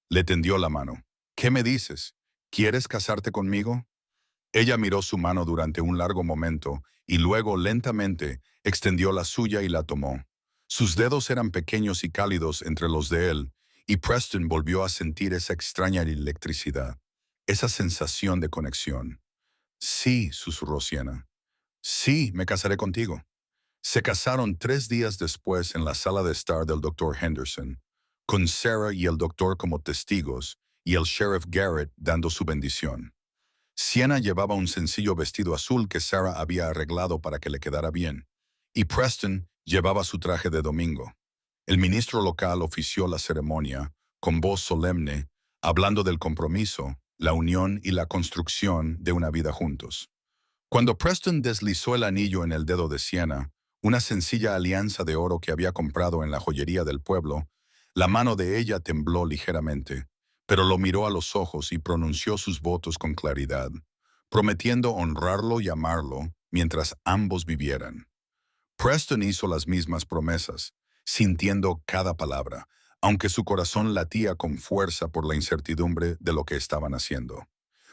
Le tendió la mano. ¿Qué me dices? ¿Quieres casarte conmigo? Ella miró su mano durante un largo momento y luego lentamente extendió la suya y la tomó. Sus dedos eran pequeños y cálidos entre los de él, y Preston volvió a sentir esa extraña electricidad, esa sensación de conexión. Sí, susurró Sienna. Sí, me casaré contigo. Se casaron 3 días después en la sala de estar del Dr. Henderson, con Sarah y el doctor como testigos y el sheriff Garrett dando su bendición. Sienna llevaba un sencillo vestido azul que Sarah había arreglado para que le quedara bien, y Preston llevaba su traje de domingo. El ministro local ofició la ceremonia, con voz solemne, hablando del compromiso, la unión y la construcción de una vida juntos. Cuando Preston deslizó el anillo en el dedo de Sienna, una sencilla alianza de oro que había comprado en la joyería del pueblo, la mano de ella tembló ligeramente, pero lo miró a los ojos y pronunció sus votos con claridad, prometiendo honrarlo y amarlo mientras ambos vivieran. Preston hizo las mismas promesas, sintiendo cada palabra, aunque su corazón latía con fuerza por la incertidumbre de lo que estaban haciendo.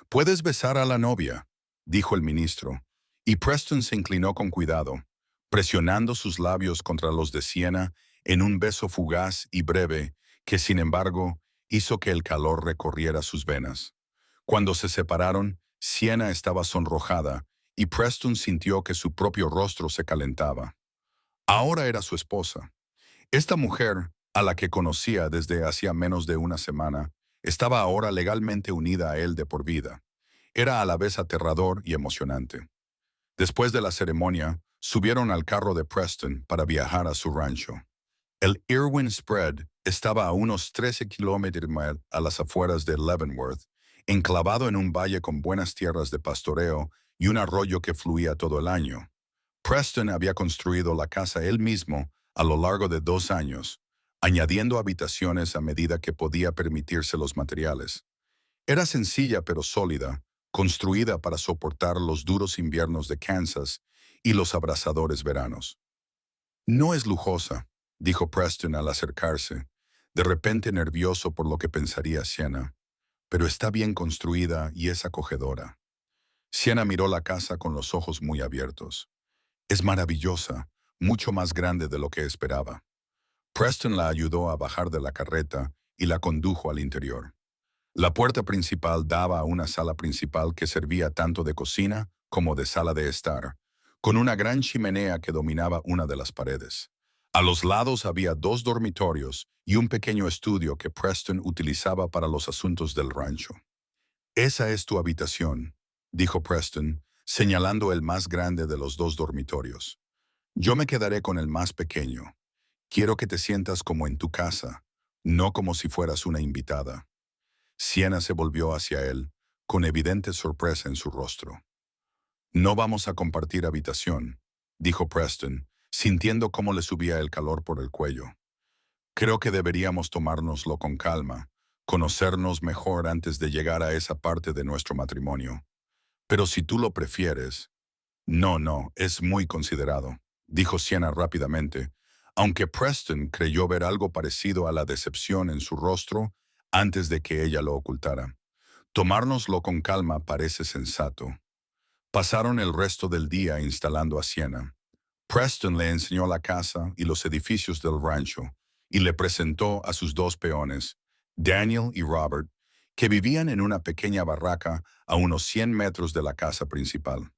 «Puedes besar a la novia», dijo el ministro, y Preston se inclinó con cuidado, presionando sus labios contra los de Sienna en un beso fugaz y breve que, sin embargo, hizo que el calor recorriera sus venas. Cuando se separaron, Sienna estaba sonrojada y Preston sintió que su propio rostro se calentaba. Ahora era su esposa. Esta mujer, a la que conocía desde hacía menos de una semana, estaba ahora legalmente unida a él de por vida. Era a la vez aterrador y emocionante. Después de la ceremonia, subieron al carro de Preston para viajar a su rancho. El Irwin Spread estaba a unos 13 kilómetros a las afueras de Leavenworth, enclavado en un valle con buenas tierras de pastoreo y un arroyo que fluía todo el año. Preston había construido la casa él mismo a lo largo de 2 años, añadiendo habitaciones a medida que podía permitirse los materiales. Era sencilla pero sólida, construida para soportar los duros inviernos de Kansas y los abrasadores veranos. «No es lujosa», dijo Preston al acercarse, de repente nervioso por lo que pensaría Sienna, «pero está bien construida y es acogedora». Sienna miró la casa con los ojos muy abiertos. «Es maravillosa, mucho más grande de lo que esperaba». Preston la ayudó a bajar de la carreta y la condujo al interior. La puerta principal daba a una sala principal que servía tanto de cocina como de sala de estar, con una gran chimenea que dominaba una de las paredes. A los lados había 2 dormitorios y un pequeño estudio que Preston utilizaba para los asuntos del rancho. «Esa es tu habitación», dijo Preston, señalando el más grande de los 2 dormitorios. «Yo me quedaré con el más pequeño. Quiero que te sientas como en tu casa, no como si fueras una invitada». Sienna se volvió hacia él, con evidente sorpresa en su rostro. «No vamos a compartir habitación», dijo Preston, sintiendo cómo le subía el calor por el cuello. «Creo que deberíamos tomárnoslo con calma, conocernos mejor antes de llegar a esa parte de nuestro matrimonio. Pero si tú lo prefieres...» «No, es muy considerado», dijo Sienna rápidamente, aunque Preston creyó ver algo parecido a la decepción en su rostro antes de que ella lo ocultara. «Tomárnoslo con calma parece sensato». Pasaron el resto del día instalando a Sienna. Preston le enseñó la casa y los edificios del rancho y le presentó a sus 2 peones, Daniel y Robert, que vivían en una pequeña barraca a unos 100 metros de la casa principal.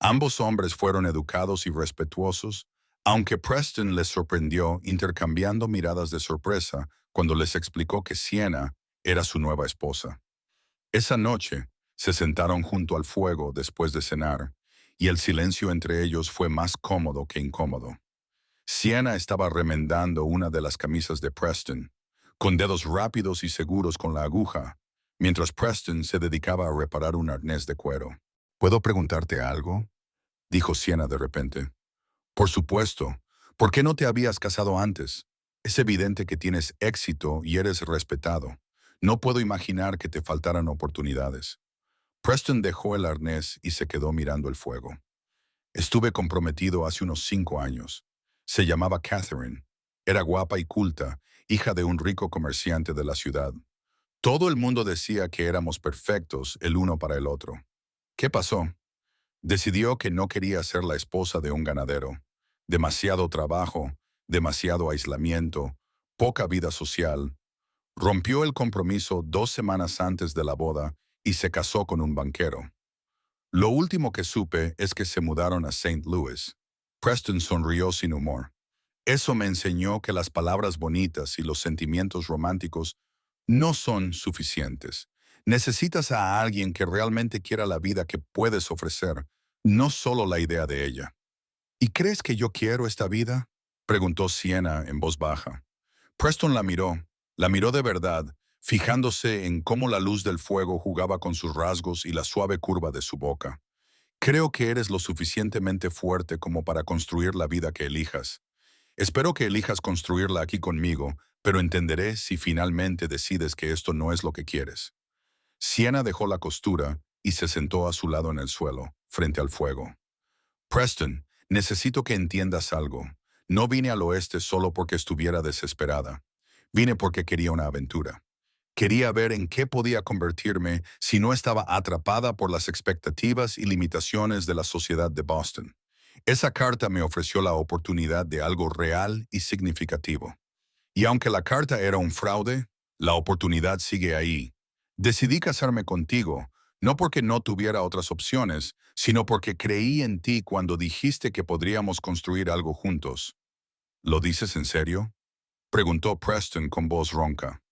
Ambos hombres fueron educados y respetuosos, aunque Preston les sorprendió intercambiando miradas de sorpresa cuando les explicó que Sienna era su nueva esposa. Esa noche, se sentaron junto al fuego después de cenar, y el silencio entre ellos fue más cómodo que incómodo. Sienna estaba remendando una de las camisas de Preston, con dedos rápidos y seguros con la aguja, mientras Preston se dedicaba a reparar un arnés de cuero. «¿Puedo preguntarte algo?», dijo Sienna de repente. «Por supuesto. ¿Por qué no te habías casado antes? Es evidente que tienes éxito y eres respetado. No puedo imaginar que te faltaran oportunidades». Preston dejó el arnés y se quedó mirando el fuego. «Estuve comprometido hace unos 5 años. Se llamaba Catherine. Era guapa y culta, hija de un rico comerciante de la ciudad. Todo el mundo decía que éramos perfectos el uno para el otro. ¿Qué pasó? Decidió que no quería ser la esposa de un ganadero. Demasiado trabajo, demasiado aislamiento, poca vida social. Rompió el compromiso 2 semanas antes de la boda y se casó con un banquero. Lo último que supe es que se mudaron a St. Louis». Preston sonrió sin humor. «Eso me enseñó que las palabras bonitas y los sentimientos románticos no son suficientes. Necesitas a alguien que realmente quiera la vida que puedes ofrecer, no solo la idea de ella». «¿Y crees que yo quiero esta vida?», Preguntó Sienna en voz baja. Preston la miró de verdad, fijándose en cómo la luz del fuego jugaba con sus rasgos y la suave curva de su boca. Creo que eres lo suficientemente fuerte como para construir la vida que elijas. Espero que elijas construirla aquí conmigo, pero entenderé si finalmente decides que esto no es lo que quieres. Sienna dejó la costura y se sentó a su lado en el suelo, frente al fuego. Preston, necesito que entiendas algo. No vine al oeste solo porque estuviera desesperada. Vine porque quería una aventura. Quería ver en qué podía convertirme si no estaba atrapada por las expectativas y limitaciones de la sociedad de Boston. Esa carta me ofreció la oportunidad de algo real y significativo. Y aunque la carta era un fraude, la oportunidad sigue ahí. Decidí casarme contigo, no porque no tuviera otras opciones, sino porque creí en ti cuando dijiste que podríamos construir algo juntos. ¿Lo dices en serio? Preguntó Preston con voz ronca.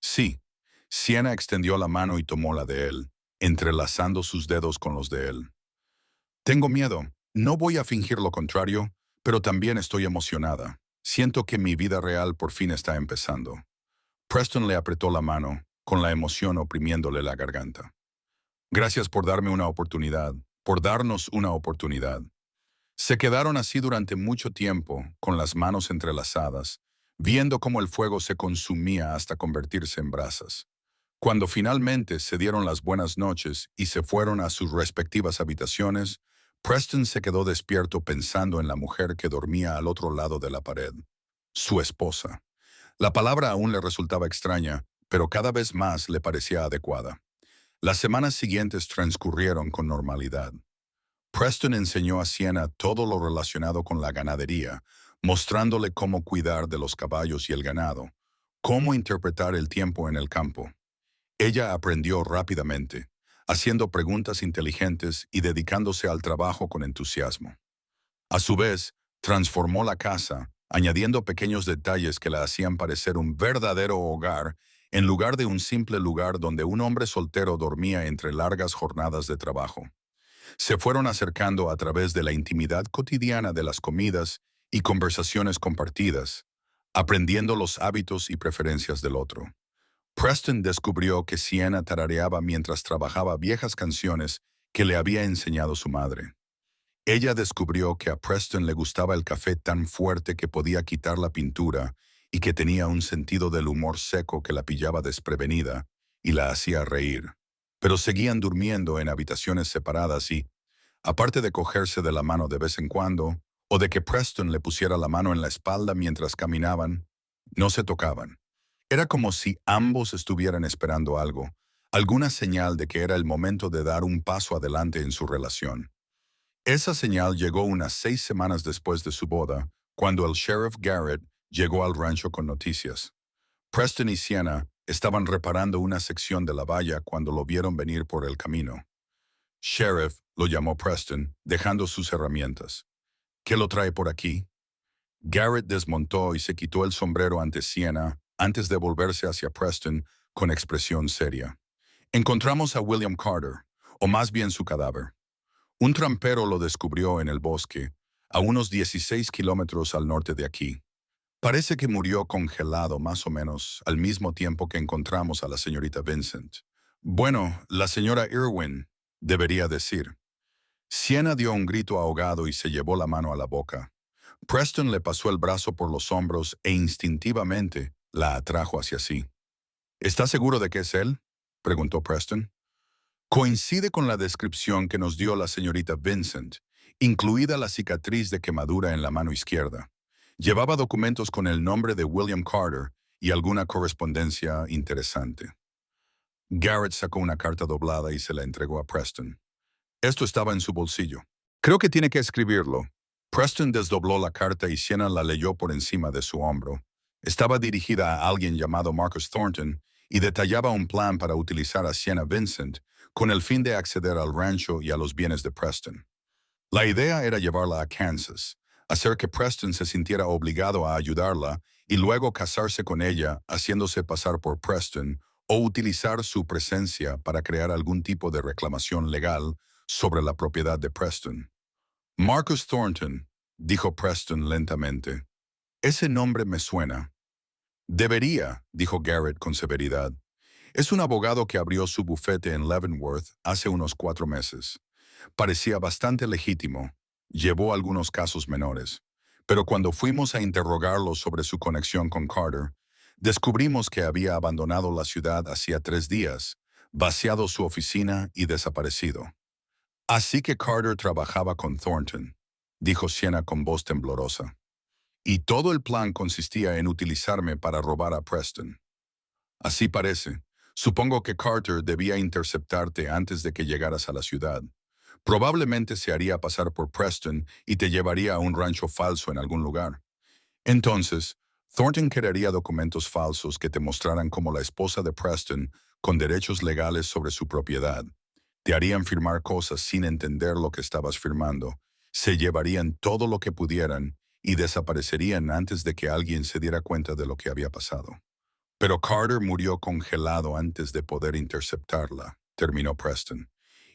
Sí. Sienna extendió la mano y tomó la de él, entrelazando sus dedos con los de él. Tengo miedo. No voy a fingir lo contrario, pero también estoy emocionada. Siento que mi vida real por fin está empezando. Preston le apretó la mano, con la emoción oprimiéndole la garganta. Gracias por darme una oportunidad, por darnos una oportunidad. Se quedaron así durante mucho tiempo, con las manos entrelazadas, viendo cómo el fuego se consumía hasta convertirse en brasas. Cuando finalmente se dieron las buenas noches y se fueron a sus respectivas habitaciones, Preston se quedó despierto pensando en la mujer que dormía al otro lado de la pared. Su esposa. La palabra aún le resultaba extraña, pero cada vez más le parecía adecuada. Las semanas siguientes transcurrieron con normalidad. Preston enseñó a Sienna todo lo relacionado con la ganadería, mostrándole cómo cuidar de los caballos y el ganado, cómo interpretar el tiempo en el campo. Ella aprendió rápidamente, haciendo preguntas inteligentes y dedicándose al trabajo con entusiasmo. A su vez, transformó la casa, añadiendo pequeños detalles que la hacían parecer un verdadero hogar, en lugar de un simple lugar donde un hombre soltero dormía entre largas jornadas de trabajo. Se fueron acercando a través de la intimidad cotidiana de las comidas y conversaciones compartidas, aprendiendo los hábitos y preferencias del otro. Preston descubrió que Sienna tarareaba mientras trabajaba viejas canciones que le había enseñado su madre. Ella descubrió que a Preston le gustaba el café tan fuerte que podía quitar la pintura y que tenía un sentido del humor seco que la pillaba desprevenida y la hacía reír. Pero seguían durmiendo en habitaciones separadas y, aparte de cogerse de la mano de vez en cuando, o de que Preston le pusiera la mano en la espalda mientras caminaban, no se tocaban. Era como si ambos estuvieran esperando algo, alguna señal de que era el momento de dar un paso adelante en su relación. Esa señal llegó unas 6 semanas después de su boda, cuando el sheriff Garrett llegó al rancho con noticias. Preston y Sienna estaban reparando una sección de la valla cuando lo vieron venir por el camino. Sheriff, lo llamó Preston, dejando sus herramientas. ¿Qué lo trae por aquí? Garrett desmontó y se quitó el sombrero ante Sienna antes de volverse hacia Preston con expresión seria. Encontramos a William Carter, o más bien su cadáver. Un trampero lo descubrió en el bosque, a unos 16 kilómetros al norte de aquí. Parece que murió congelado más o menos al mismo tiempo que encontramos a la señorita Vincent. Bueno, la señora Irwin, debería decir. Sienna dio un grito ahogado y se llevó la mano a la boca. Preston le pasó el brazo por los hombros e instintivamente la atrajo hacia sí. ¿Está seguro de que es él?, preguntó Preston. Coincide con la descripción que nos dio la señorita Vincent, incluida la cicatriz de quemadura en la mano izquierda. Llevaba documentos con el nombre de William Carter y alguna correspondencia interesante. Garrett sacó una carta doblada y se la entregó a Preston. Esto estaba en su bolsillo. Creo que tiene que escribirlo. Preston desdobló la carta y Sienna la leyó por encima de su hombro. Estaba dirigida a alguien llamado Marcus Thornton y detallaba un plan para utilizar a Sienna Vincent con el fin de acceder al rancho y a los bienes de Preston. La idea era llevarla a Kansas, hacer que Preston se sintiera obligado a ayudarla y luego casarse con ella haciéndose pasar por Preston o utilizar su presencia para crear algún tipo de reclamación legal sobre la propiedad de Preston. Marcus Thornton, dijo Preston lentamente. Ese nombre me suena. Debería, dijo Garrett con severidad. Es un abogado que abrió su bufete en Leavenworth hace unos 4 meses. Parecía bastante legítimo. Llevó algunos casos menores. Pero cuando fuimos a interrogarlo sobre su conexión con Carter, descubrimos que había abandonado la ciudad hacía 3 días, vaciado su oficina y desaparecido. Así que Carter trabajaba con Thornton, dijo Siena con voz temblorosa. Y todo el plan consistía en utilizarme para robar a Preston. Así parece. Supongo que Carter debía interceptarte antes de que llegaras a la ciudad. Probablemente se haría pasar por Preston y te llevaría a un rancho falso en algún lugar. Entonces, Thornton crearía documentos falsos que te mostraran como la esposa de Preston con derechos legales sobre su propiedad. Te harían firmar cosas sin entender lo que estabas firmando. Se llevarían todo lo que pudieran y desaparecerían antes de que alguien se diera cuenta de lo que había pasado. Pero Carter murió congelado antes de poder interceptarla, terminó Preston.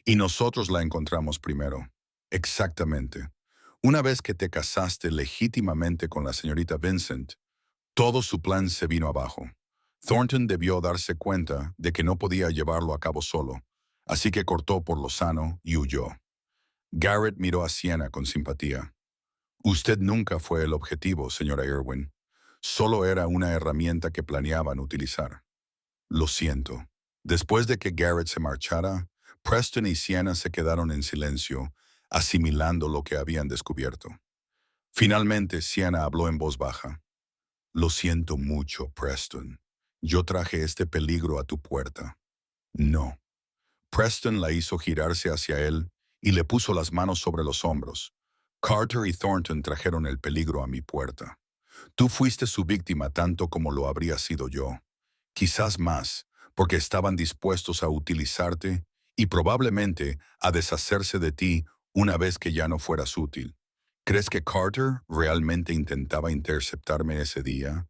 Y nosotros la encontramos primero. Exactamente. Una vez que te casaste legítimamente con la señorita Vincent, todo su plan se vino abajo. Thornton debió darse cuenta de que no podía llevarlo a cabo solo, así que cortó por lo sano y huyó. Garrett miró a Siena con simpatía. Usted nunca fue el objetivo, señora Irwin. Solo era una herramienta que planeaban utilizar. Lo siento. Después de que Garrett se marchara, Preston y Siena se quedaron en silencio, asimilando lo que habían descubierto. Finalmente, Siena habló en voz baja. Lo siento mucho, Preston. Yo traje este peligro a tu puerta. No. Preston la hizo girarse hacia él y le puso las manos sobre los hombros. Carter y Thornton trajeron el peligro a mi puerta. Tú fuiste su víctima tanto como lo habría sido yo. Quizás más, porque estaban dispuestos a utilizarte y probablemente a deshacerse de ti una vez que ya no fueras útil. ¿Crees que Carter realmente intentaba interceptarme ese día?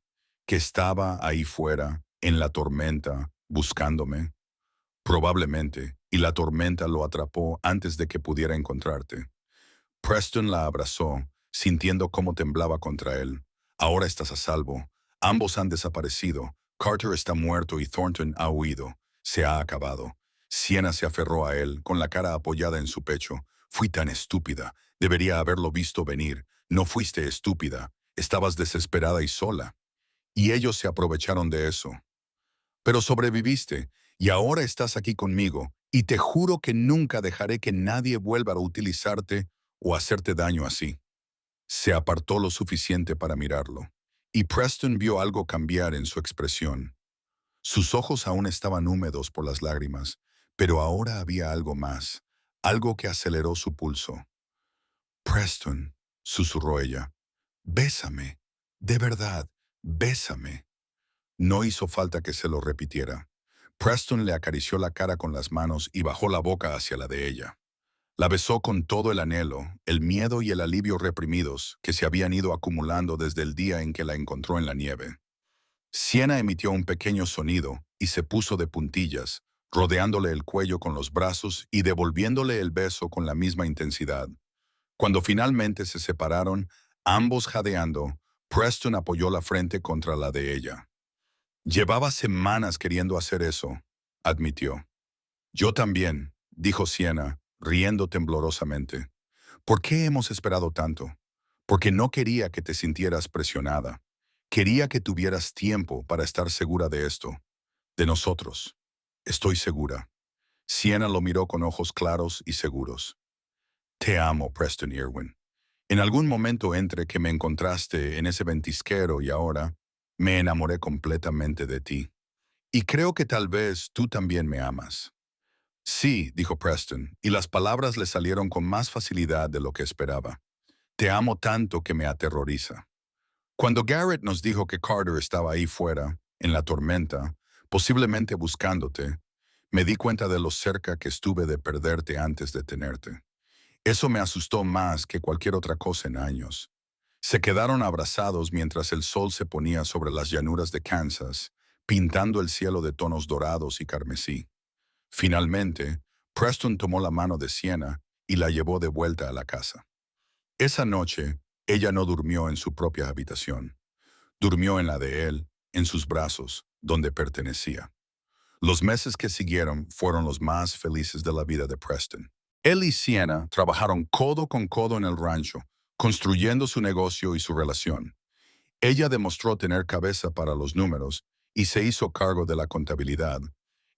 ¿Que estaba ahí fuera, en la tormenta, buscándome? Probablemente, y la tormenta lo atrapó antes de que pudiera encontrarte. Preston la abrazó, sintiendo cómo temblaba contra él. Ahora estás a salvo. Ambos han desaparecido. Carter está muerto y Thornton ha huido. Se ha acabado. Siena se aferró a él, con la cara apoyada en su pecho. Fui tan estúpida. Debería haberlo visto venir. No fuiste estúpida. Estabas desesperada y sola. Y ellos se aprovecharon de eso. Pero sobreviviste, y ahora estás aquí conmigo, y te juro que nunca dejaré que nadie vuelva a utilizarte o hacerte daño así. Se apartó lo suficiente para mirarlo, y Preston vio algo cambiar en su expresión. Sus ojos aún estaban húmedos por las lágrimas, pero ahora había algo más, algo que aceleró su pulso. Preston, susurró ella, bésame, de verdad, bésame. No hizo falta que se lo repitiera. Preston le acarició la cara con las manos y bajó la boca hacia la de ella. La besó con todo el anhelo, el miedo y el alivio reprimidos que se habían ido acumulando desde el día en que la encontró en la nieve. Siena emitió un pequeño sonido y se puso de puntillas, rodeándole el cuello con los brazos y devolviéndole el beso con la misma intensidad. Cuando finalmente se separaron, ambos jadeando, Preston apoyó la frente contra la de ella. Llevaba semanas queriendo hacer eso, admitió. Yo también, dijo Siena, riendo temblorosamente. ¿Por qué hemos esperado tanto? Porque no quería que te sintieras presionada. Quería que tuvieras tiempo para estar segura de esto. De nosotros. Estoy segura. Siena lo miró con ojos claros y seguros. Te amo, Preston Irwin. En algún momento entre que me encontraste en ese ventisquero y ahora, me enamoré completamente de ti. Y creo que tal vez tú también me amas. Sí, dijo Preston, y las palabras le salieron con más facilidad de lo que esperaba. Te amo tanto que me aterroriza. Cuando Garrett nos dijo que Carter estaba ahí fuera, en la tormenta, posiblemente buscándote, me di cuenta de lo cerca que estuve de perderte antes de tenerte. Eso me asustó más que cualquier otra cosa en años. Se quedaron abrazados mientras el sol se ponía sobre las llanuras de Kansas, pintando el cielo de tonos dorados y carmesí. Finalmente, Preston tomó la mano de Siena y la llevó de vuelta a la casa. Esa noche, ella no durmió en su propia habitación. Durmió en la de él, en sus brazos, donde pertenecía. Los meses que siguieron fueron los más felices de la vida de Preston. Él y Sienna trabajaron codo con codo en el rancho, construyendo su negocio y su relación. Ella demostró tener cabeza para los números y se hizo cargo de la contabilidad,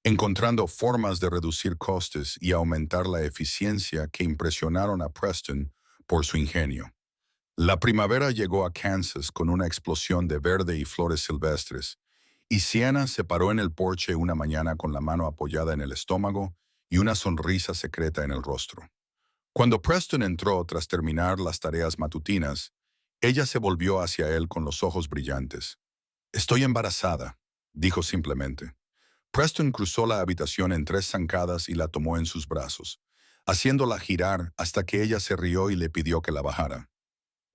encontrando formas de reducir costes y aumentar la eficiencia que impresionaron a Preston por su ingenio. La primavera llegó a Kansas con una explosión de verde y flores silvestres, y Sienna se paró en el porche una mañana con la mano apoyada en el estómago y una sonrisa secreta en el rostro. Cuando Preston entró tras terminar las tareas matutinas, ella se volvió hacia él con los ojos brillantes. «Estoy embarazada», dijo simplemente. Preston cruzó la habitación en 3 zancadas y la tomó en sus brazos, haciéndola girar hasta que ella se rió y le pidió que la bajara.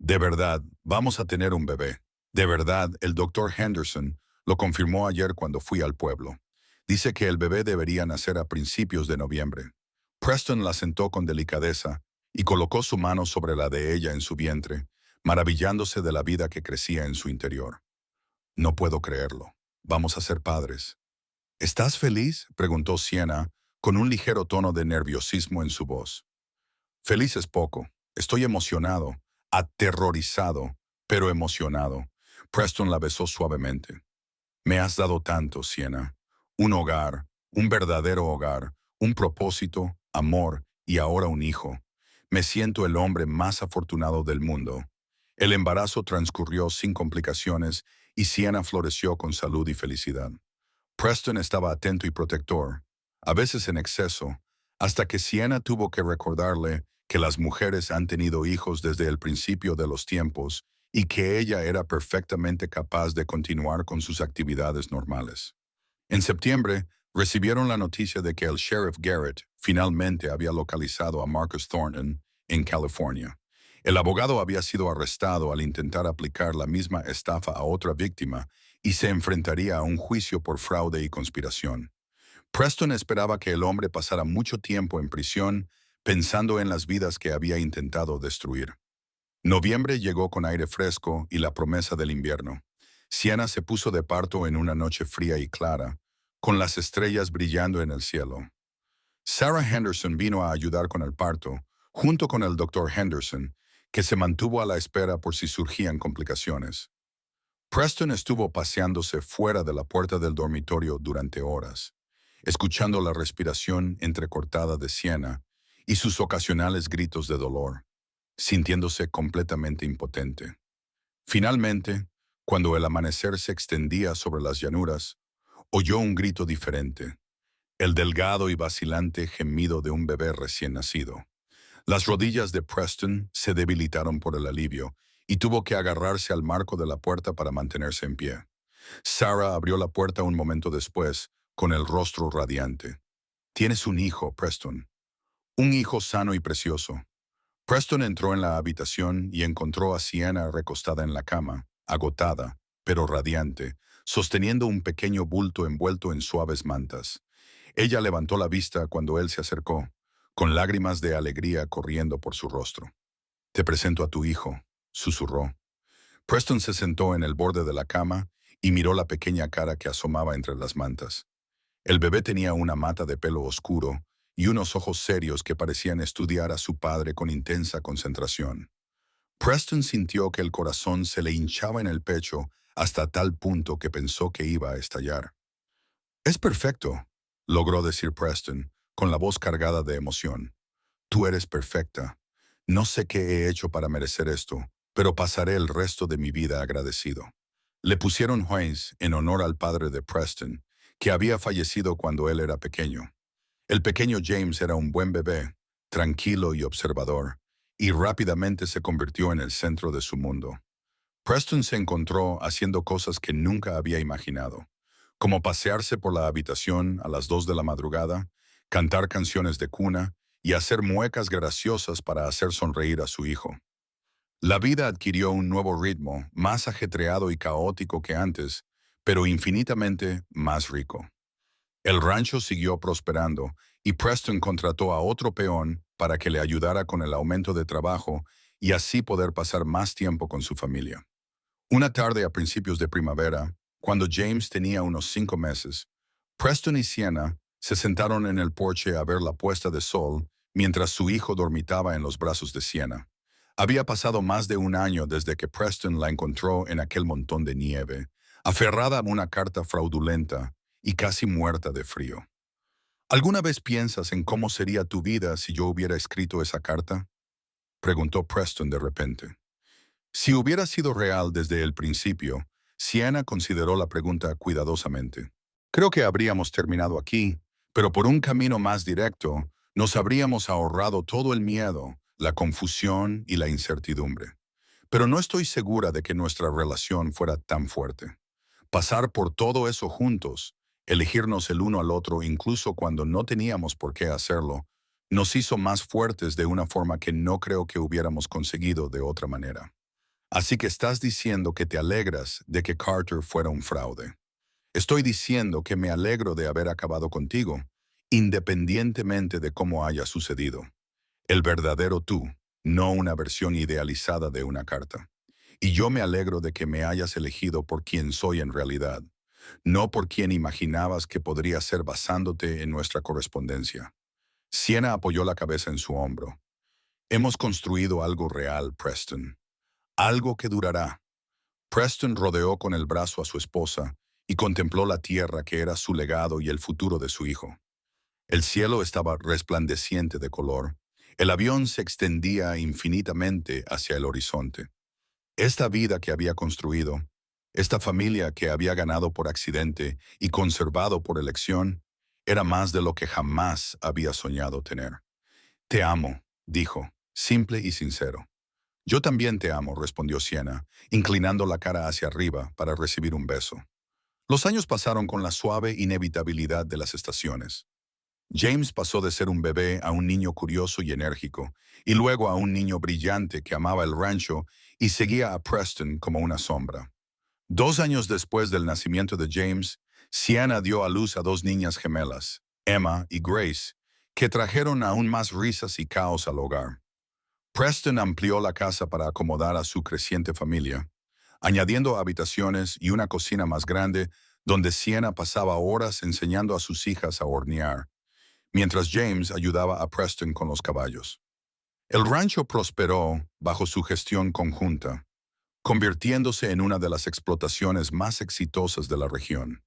«De verdad, vamos a tener un bebé. De verdad, el doctor Henderson lo confirmó ayer cuando fui al pueblo. Dice que el bebé debería nacer a principios de noviembre». Preston la sentó con delicadeza y colocó su mano sobre la de ella en su vientre, maravillándose de la vida que crecía en su interior. «No puedo creerlo. Vamos a ser padres». «¿Estás feliz?», preguntó Sienna, con un ligero tono de nerviosismo en su voz. «Feliz es poco. Estoy emocionado, aterrorizado, pero emocionado». Preston la besó suavemente. «Me has dado tanto, Sienna. Un hogar, un verdadero hogar, un propósito, amor y ahora un hijo. Me siento el hombre más afortunado del mundo». El embarazo transcurrió sin complicaciones y Sienna floreció con salud y felicidad. Preston estaba atento y protector, a veces en exceso, hasta que Sienna tuvo que recordarle que las mujeres han tenido hijos desde el principio de los tiempos y que ella era perfectamente capaz de continuar con sus actividades normales. En septiembre, recibieron la noticia de que el sheriff Garrett finalmente había localizado a Marcus Thornton en California. El abogado había sido arrestado al intentar aplicar la misma estafa a otra víctima y se enfrentaría a un juicio por fraude y conspiración. Preston esperaba que el hombre pasara mucho tiempo en prisión pensando en las vidas que había intentado destruir. Noviembre llegó con aire fresco y la promesa del invierno. Sienna se puso de parto en una noche fría y clara, con las estrellas brillando en el cielo. Sarah Henderson vino a ayudar con el parto, junto con el doctor Henderson, que se mantuvo a la espera por si surgían complicaciones. Preston estuvo paseándose fuera de la puerta del dormitorio durante horas, escuchando la respiración entrecortada de Sienna y sus ocasionales gritos de dolor, sintiéndose completamente impotente. Finalmente, cuando el amanecer se extendía sobre las llanuras, oyó un grito diferente, el delgado y vacilante gemido de un bebé recién nacido. Las rodillas de Preston se debilitaron por el alivio y tuvo que agarrarse al marco de la puerta para mantenerse en pie. Sarah abrió la puerta un momento después, con el rostro radiante. «Tienes un hijo, Preston. Un hijo sano y precioso». Preston entró en la habitación y encontró a Sienna recostada en la cama, agotada, pero radiante, sosteniendo un pequeño bulto envuelto en suaves mantas. Ella levantó la vista cuando él se acercó, con lágrimas de alegría corriendo por su rostro. «Te presento a tu hijo», susurró. Preston se sentó en el borde de la cama y miró la pequeña cara que asomaba entre las mantas. El bebé tenía una mata de pelo oscuro y unos ojos serios que parecían estudiar a su padre con intensa concentración. Preston sintió que el corazón se le hinchaba en el pecho hasta tal punto que pensó que iba a estallar. «Es perfecto», logró decir Preston, con la voz cargada de emoción. «Tú eres perfecta. No sé qué he hecho para merecer esto, pero pasaré el resto de mi vida agradecido». Le pusieron James en honor al padre de Preston, que había fallecido cuando él era pequeño. El pequeño James era un buen bebé, tranquilo y observador, y rápidamente se convirtió en el centro de su mundo. Preston se encontró haciendo cosas que nunca había imaginado, como pasearse por la habitación a las 2 de la madrugada, cantar canciones de cuna y hacer muecas graciosas para hacer sonreír a su hijo. La vida adquirió un nuevo ritmo, más ajetreado y caótico que antes, pero infinitamente más rico. El rancho siguió prosperando y Preston contrató a otro peón para que le ayudara con el aumento de trabajo y así poder pasar más tiempo con su familia. Una tarde a principios de primavera, cuando James tenía unos 5 meses, Preston y Sienna se sentaron en el porche a ver la puesta de sol mientras su hijo dormitaba en los brazos de Sienna. Había pasado más de un año desde que Preston la encontró en aquel montón de nieve, aferrada a una carta fraudulenta y casi muerta de frío. ¿Alguna vez piensas en cómo sería tu vida si yo hubiera escrito esa carta? Preguntó Preston de repente. Si hubiera sido real desde el principio, Sienna consideró la pregunta cuidadosamente. Creo que habríamos terminado aquí, pero por un camino más directo, nos habríamos ahorrado todo el miedo, la confusión y la incertidumbre. Pero no estoy segura de que nuestra relación fuera tan fuerte. Pasar por todo eso juntos, elegirnos el uno al otro incluso cuando no teníamos por qué hacerlo, nos hizo más fuertes de una forma que no creo que hubiéramos conseguido de otra manera. Así que estás diciendo que te alegras de que Carter fuera un fraude. Estoy diciendo que me alegro de haber acabado contigo, independientemente de cómo haya sucedido. El verdadero tú, no una versión idealizada de una carta. Y yo me alegro de que me hayas elegido por quien soy en realidad, no por quien imaginabas que podría ser basándote en nuestra correspondencia. Sienna apoyó la cabeza en su hombro. Hemos construido algo real, Preston. Algo que durará. Preston rodeó con el brazo a su esposa y contempló la tierra que era su legado y el futuro de su hijo. El cielo estaba resplandeciente de color. El avión se extendía infinitamente hacia el horizonte. Esta vida que había construido, esta familia que había ganado por accidente y conservado por elección, era más de lo que jamás había soñado tener. Te amo, dijo, simple y sincero. Yo también te amo, respondió Sienna, inclinando la cara hacia arriba para recibir un beso. Los años pasaron con la suave inevitabilidad de las estaciones. James pasó de ser un bebé a un niño curioso y enérgico, y luego a un niño brillante que amaba el rancho y seguía a Preston como una sombra. 2 años después del nacimiento de James, Sienna dio a luz a 2 niñas gemelas, Emma y Grace, que trajeron aún más risas y caos al hogar. Preston amplió la casa para acomodar a su creciente familia, añadiendo habitaciones y una cocina más grande donde Sienna pasaba horas enseñando a sus hijas a hornear, mientras James ayudaba a Preston con los caballos. El rancho prosperó bajo su gestión conjunta, convirtiéndose en una de las explotaciones más exitosas de la región.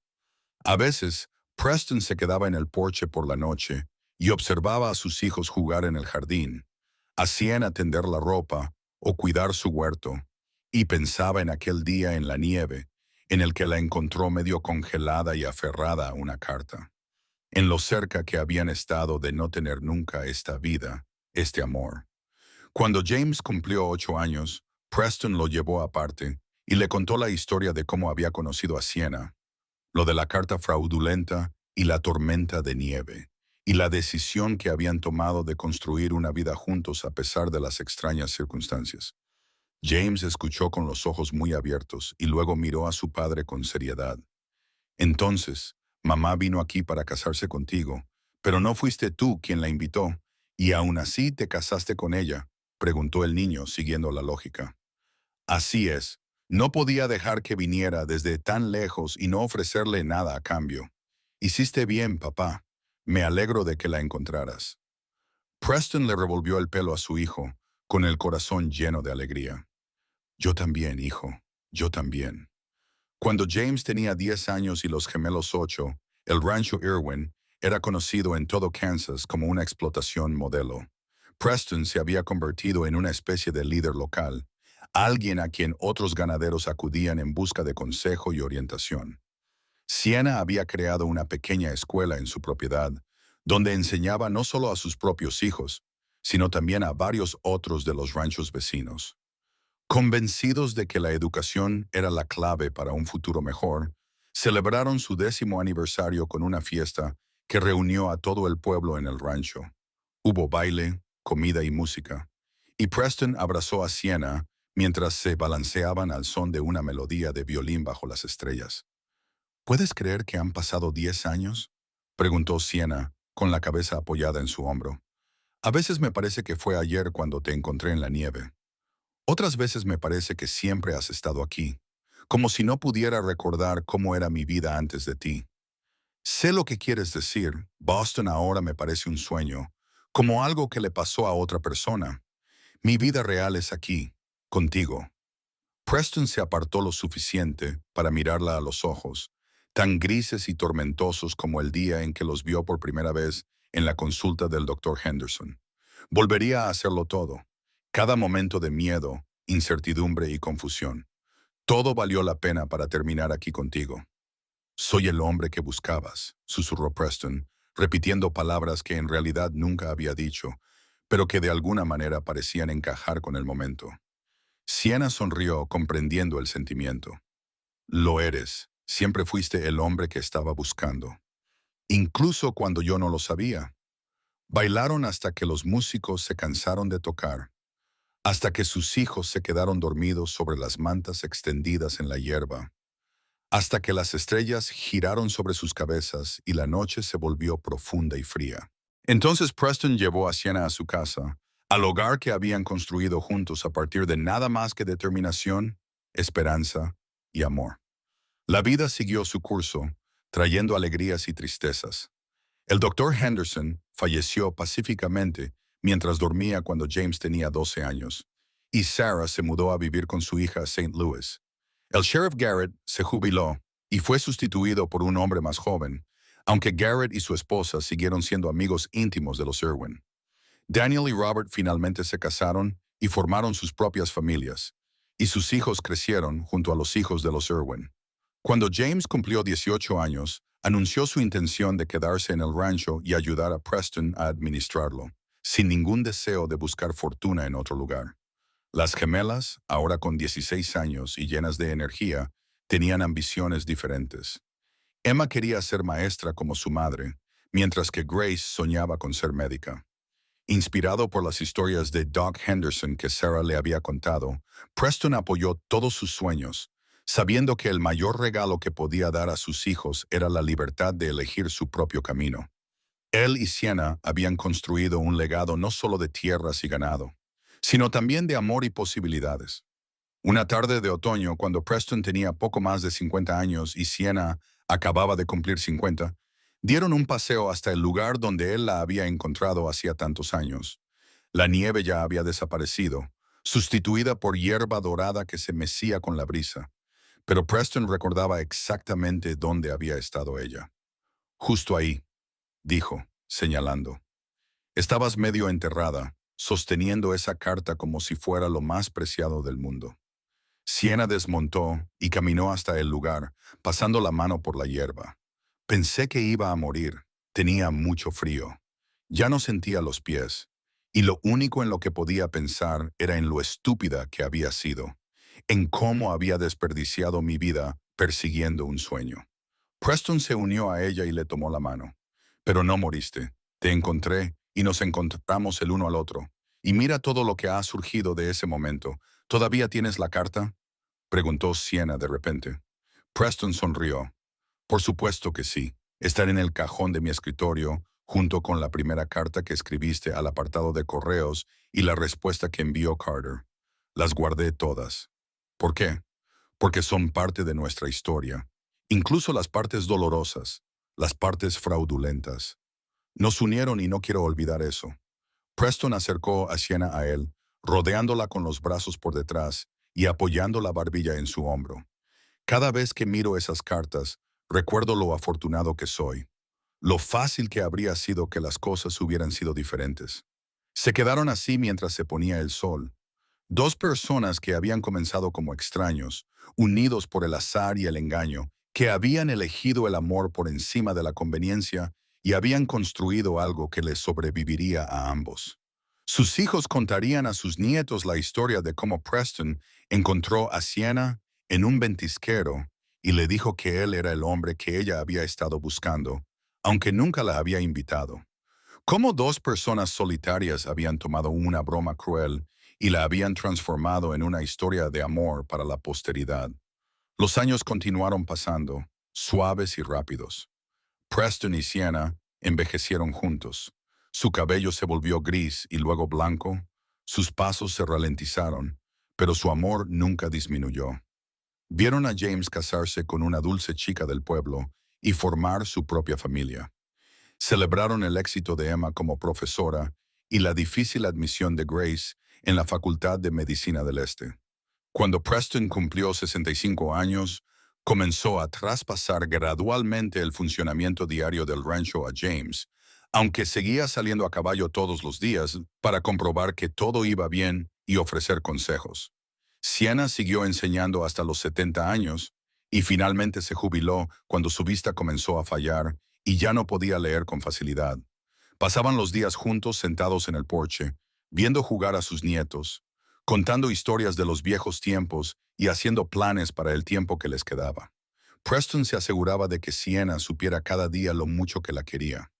A veces, Preston se quedaba en el porche por la noche y observaba a sus hijos jugar en el jardín, hacían atender la ropa o cuidar su huerto, y pensaba en aquel día en la nieve, en el que la encontró medio congelada y aferrada a una carta, en lo cerca que habían estado de no tener nunca esta vida, este amor. Cuando James cumplió 8 años, Preston lo llevó aparte y le contó la historia de cómo había conocido a Sienna, lo de la carta fraudulenta y la tormenta de nieve, y la decisión que habían tomado de construir una vida juntos a pesar de las extrañas circunstancias. James escuchó con los ojos muy abiertos y luego miró a su padre con seriedad. Entonces, mamá vino aquí para casarse contigo, pero no fuiste tú quien la invitó, y aún así te casaste con ella, preguntó el niño siguiendo la lógica. Así es, no podía dejar que viniera desde tan lejos y no ofrecerle nada a cambio. Hiciste bien, papá. Me alegro de que la encontraras. Preston le revolvió el pelo a su hijo, con el corazón lleno de alegría. Yo también, hijo, yo también. Cuando James tenía 10 años y los gemelos 8, el rancho Irwin era conocido en todo Kansas como una explotación modelo. Preston se había convertido en una especie de líder local, alguien a quien otros ganaderos acudían en busca de consejo y orientación. Sienna había creado una pequeña escuela en su propiedad, donde enseñaba no solo a sus propios hijos, sino también a varios otros de los ranchos vecinos. Convencidos de que la educación era la clave para un futuro mejor, celebraron su 10º aniversario con una fiesta que reunió a todo el pueblo en el rancho. Hubo baile, comida y música, y Preston abrazó a Sienna mientras se balanceaban al son de una melodía de violín bajo las estrellas. ¿Puedes creer que han pasado 10 años? Preguntó Sienna, con la cabeza apoyada en su hombro. A veces me parece que fue ayer cuando te encontré en la nieve. Otras veces me parece que siempre has estado aquí. como si no pudiera recordar cómo era mi vida antes de ti. Sé lo que quieres decir. Boston ahora me parece un sueño, como algo que le pasó a otra persona. Mi vida real es aquí, contigo. Preston se apartó lo suficiente para mirarla a los ojos, tan grises y tormentosos como el día en que los vio por primera vez en la consulta del doctor Henderson. Volvería a hacerlo todo. Cada momento de miedo, incertidumbre y confusión. Todo valió la pena para terminar aquí contigo. Soy el hombre que buscabas, susurró Preston, repitiendo palabras que en realidad nunca había dicho, pero que de alguna manera parecían encajar con el momento. Sienna sonrió, comprendiendo el sentimiento. Lo eres. Siempre fuiste el hombre que estaba buscando. Incluso cuando yo no lo sabía. Bailaron hasta que los músicos se cansaron de tocar, hasta que sus hijos se quedaron dormidos sobre las mantas extendidas en la hierba, hasta que las estrellas giraron sobre sus cabezas y la noche se volvió profunda y fría. Entonces Preston llevó a Sienna a su casa, al hogar que habían construido juntos a partir de nada más que determinación, esperanza y amor. La vida siguió su curso, trayendo alegrías y tristezas. El doctor Henderson falleció pacíficamente mientras dormía cuando James tenía 12 años, y Sarah se mudó a vivir con su hija a St. Louis. El sheriff Garrett se jubiló y fue sustituido por un hombre más joven, aunque Garrett y su esposa siguieron siendo amigos íntimos de los Irwin. Daniel y Robert finalmente se casaron y formaron sus propias familias, y sus hijos crecieron junto a los hijos de los Irwin. Cuando James cumplió 18 años, anunció su intención de quedarse en el rancho y ayudar a Preston a administrarlo, sin ningún deseo de buscar fortuna en otro lugar. Las gemelas, ahora con 16 años y llenas de energía, tenían ambiciones diferentes. Emma quería ser maestra como su madre, mientras que Grace soñaba con ser médica. Inspirado por las historias de Doc Henderson que Sarah le había contado, Preston apoyó todos sus sueños, sabiendo que el mayor regalo que podía dar a sus hijos era la libertad de elegir su propio camino. Él y Sienna habían construido un legado no solo de tierras y ganado, sino también de amor y posibilidades. Una tarde de otoño, cuando Preston tenía poco más de 50 años y Sienna acababa de cumplir 50, dieron un paseo hasta el lugar donde él la había encontrado hacía tantos años. La nieve ya había desaparecido, sustituida por hierba dorada que se mecía con la brisa, pero Preston recordaba exactamente dónde había estado ella. Justo ahí, dijo, señalando. Estabas medio enterrada, sosteniendo esa carta como si fuera lo más preciado del mundo. Sienna desmontó y caminó hasta el lugar, pasando la mano por la hierba. Pensé que iba a morir. Tenía mucho frío. Ya no sentía los pies. Y lo único en lo que podía pensar era en lo estúpida que había sido, en cómo había desperdiciado mi vida persiguiendo un sueño. Preston se unió a ella y le tomó la mano. Pero no moriste. Te encontré y nos encontramos el uno al otro. Y mira todo lo que ha surgido de ese momento. ¿Todavía tienes la carta?, preguntó Sienna de repente. Preston sonrió. Por supuesto que sí. Están en el cajón de mi escritorio, junto con la primera carta que escribiste al apartado de correos y la respuesta que envió Carter. Las guardé todas. ¿Por qué? Porque son parte de nuestra historia. Incluso las partes dolorosas, las partes fraudulentas. Nos unieron y no quiero olvidar eso. Preston acercó a Sienna a él, rodeándola con los brazos por detrás y apoyando la barbilla en su hombro. Cada vez que miro esas cartas, recuerdo lo afortunado que soy. Lo fácil que habría sido que las cosas hubieran sido diferentes. Se quedaron así mientras se ponía el sol. Dos personas que habían comenzado como extraños, unidos por el azar y el engaño, que habían elegido el amor por encima de la conveniencia y habían construido algo que les sobreviviría a ambos. Sus hijos contarían a sus nietos la historia de cómo Preston encontró a Sienna en un ventisquero y le dijo que él era el hombre que ella había estado buscando, aunque nunca la había invitado. Cómo dos personas solitarias habían tomado una broma cruel y la habían transformado en una historia de amor para la posteridad. Los años continuaron pasando, suaves y rápidos. Preston y Sienna envejecieron juntos. Su cabello se volvió gris y luego blanco, sus pasos se ralentizaron, pero su amor nunca disminuyó. Vieron a James casarse con una dulce chica del pueblo y formar su propia familia. Celebraron el éxito de Emma como profesora y la difícil admisión de Grace en la Facultad de Medicina del Este. Cuando Preston cumplió 65 años, comenzó a traspasar gradualmente el funcionamiento diario del rancho a James, aunque seguía saliendo a caballo todos los días para comprobar que todo iba bien y ofrecer consejos. Sienna siguió enseñando hasta los 70 años y finalmente se jubiló cuando su vista comenzó a fallar y ya no podía leer con facilidad. Pasaban los días juntos sentados en el porche, viendo jugar a sus nietos, contando historias de los viejos tiempos y haciendo planes para el tiempo que les quedaba. Preston se aseguraba de que Sienna supiera cada día lo mucho que la quería,